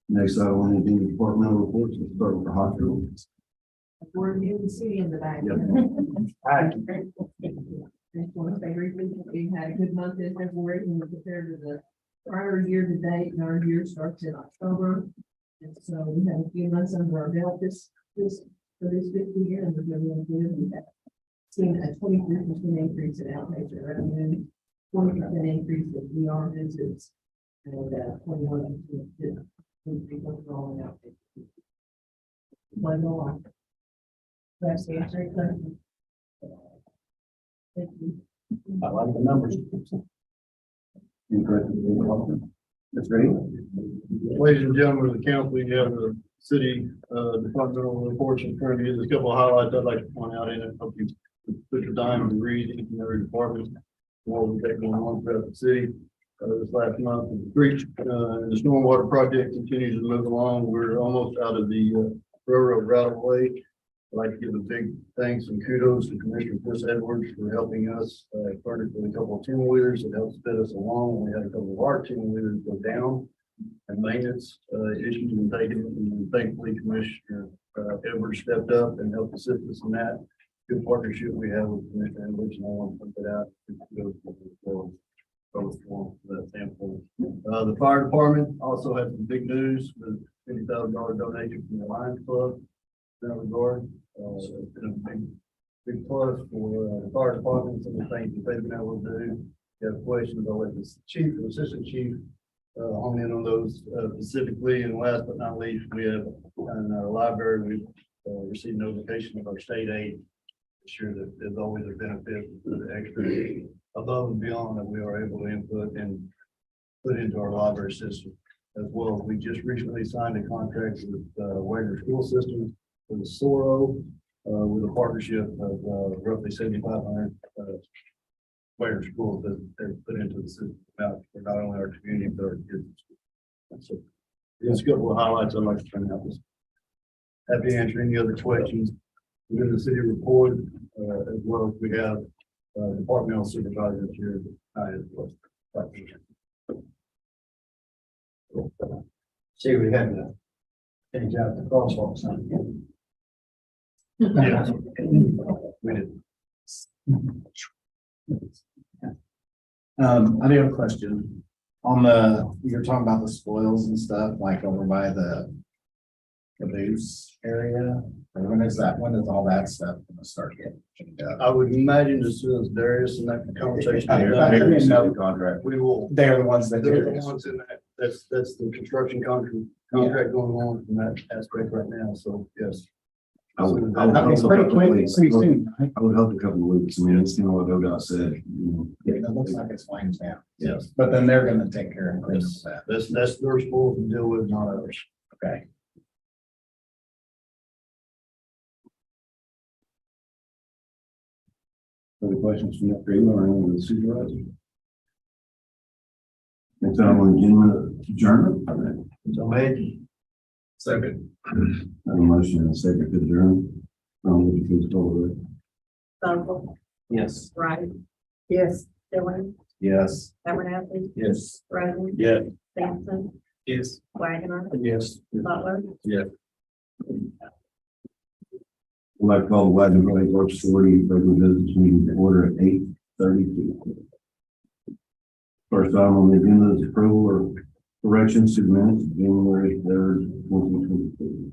Speaker 1: Next item on the agenda, departmental reports, let's start with the hospital.
Speaker 6: We're new to see in the back.
Speaker 1: Yep.
Speaker 6: Just want to say briefly, we had a good month in February when we compared to the prior year to date, and our year starts in October. And so we have a few months under our belt for this fiscal year, and we're doing good. We have seen a 23% increase in outpatient revenue, 20% increase in ER visits, and 21% increase overall in outpatient. One more. That's the answer. Thank you.
Speaker 15: I like the numbers.
Speaker 1: That's great.
Speaker 15: Ladies and gentlemen of the council, we have the city departmental reports in front of you. There's a couple of highlights I'd like to point out in it. Hope you put your time and read each and every department. What we've got going on throughout the city. This last month, the street, the stormwater project continues to move along. We're almost out of the railroad right of way. I'd like to give a big thanks and kudos to Commissioner Chris Edwards for helping us, furnish with a couple of 10-wheelers that helped sped us along. We had a couple of our 10-wheelers go down and maintenance issues and taken, and thankfully Commissioner Edwards stepped up and helped assist us in that. Good partnership we have with Commissioner Edwards, and I want to put that out. For that sample. The fire department also had some big news with $50,000 donation from the Lions Club in that regard. It's been a big plus for the fire department, some of the things that they've been able to do. If you have questions, I'll let the chief or assistant chief hone in on those specifically. And last but not least, we have in our library, we've received notification of our state aid. Sure that there's always a benefit for the extra above and beyond that we are able to input and put into our library system. As well, we just recently signed a contract with Wagner School System for the Soro with a partnership of roughly 7,500 Wagner schools that they're put into the system now for not only our community but our kids. So there's a couple of highlights I'd like to turn out. Happy to answer any other questions within the city report, as well as we have departmental supervisors here tonight as well. See, we had to change out the crosswalk sign again. Yeah. We did.
Speaker 13: I do have a question on you're talking about the spoils and stuff, like over by the caboose area. Or when does all that stuff gonna start getting cleaned up?
Speaker 15: I would imagine as soon as Darius and that conversation.
Speaker 13: Contract.
Speaker 15: We will.
Speaker 13: They're the ones that.
Speaker 15: They're the ones in that. That's the construction contract going on from that aspect right now. So, yes.
Speaker 1: I would
Speaker 13: It's
Speaker 1: hope
Speaker 13: pretty
Speaker 1: a couple
Speaker 13: quick,
Speaker 1: weeks.
Speaker 13: pretty soon, right?
Speaker 1: I would hope a couple of weeks. I mean, it's kind of what ODOT said, you know.
Speaker 13: Yeah, that looks like it's flames now.
Speaker 1: Yes.
Speaker 13: But then they're gonna take care of that.
Speaker 15: That's their school to deal with, not ours.
Speaker 13: Okay.
Speaker 1: Other questions from Mr. Green or any of the supervisors? Next item on the agenda, adjournment.
Speaker 15: So maybe.
Speaker 10: Second.
Speaker 1: I have a motion and a second to adjourn. Would you please call the roll?
Speaker 5: Vogel,
Speaker 9: Yes.
Speaker 5: Wright,
Speaker 2: Yes.
Speaker 5: Dillon,
Speaker 1: Yes.
Speaker 5: Abernathy,
Speaker 9: Yes.
Speaker 5: Roden.
Speaker 9: Yeah.
Speaker 5: Sampson,
Speaker 10: Yes.
Speaker 5: Wagner,
Speaker 9: Yes.
Speaker 5: Butler.
Speaker 1: I'd like to call the Wagner County Works 40 regular business meeting to order at 8:32. First item on the agenda is approval or corrections to the minutes of January 3rd, 2023.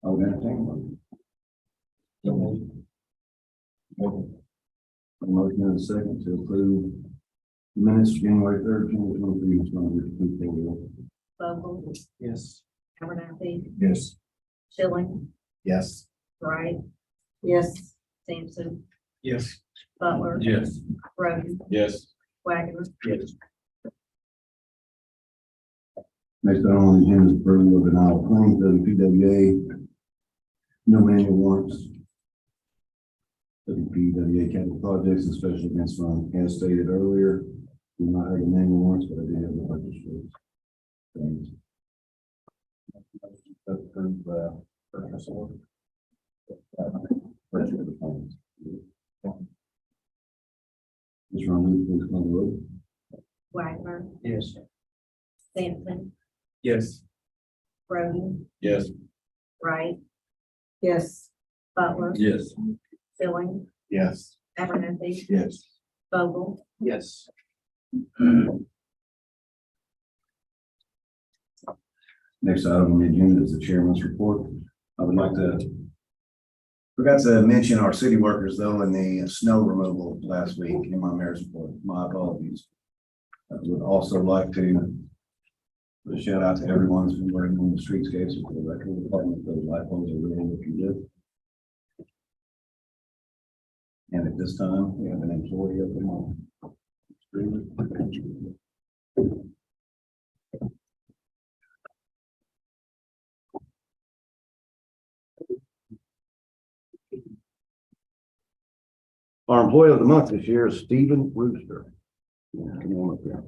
Speaker 1: I would entertain one. A motion and a second to approve the minutes of January 3rd, 2023. Ms. Rogers, please call the roll.
Speaker 5: Vogel,
Speaker 10: Yes.
Speaker 5: Abernathy,
Speaker 4: Yes.
Speaker 5: Dillon,
Speaker 13: Yes.
Speaker 5: Wright,
Speaker 2: Yes.
Speaker 5: Sampson,
Speaker 10: Yes.
Speaker 5: Butler.
Speaker 9: Yes.
Speaker 5: Roden,
Speaker 14: Yes.
Speaker 5: Wagner.
Speaker 9: Yes.
Speaker 1: Next item on the agenda is approval of denial of claims to the PWA. No manual warrants. WPWA capital projects and special events fund, as stated earlier, do not have the manual warrants, but I do have the purchase orders. Approve, purchase order. Purchase order funds. Ms. Romney, please call the roll.
Speaker 5: Wagner,
Speaker 10: Yes.
Speaker 5: Sampson,
Speaker 10: Yes.
Speaker 5: Roden,
Speaker 14: Yes.
Speaker 5: Wright,
Speaker 2: Yes.
Speaker 5: Butler.
Speaker 9: Yes.
Speaker 5: Dillon,
Speaker 13: Yes.
Speaker 5: Abernathy,
Speaker 14: Yes.
Speaker 5: Vogel,
Speaker 9: Yes.
Speaker 1: Next item on the agenda is the chairman's report. I would like to, forgot to mention our city workers though in the snow removal last week in my mayor's report. My apologies. I would also like to put a shout out to everyone who's been working on the streetscapes for the record department. Those light poles are really looking good. And at this time, we have an employee of the month. Our employee of the month this year is Stephen Rooster. Yeah, come on up here.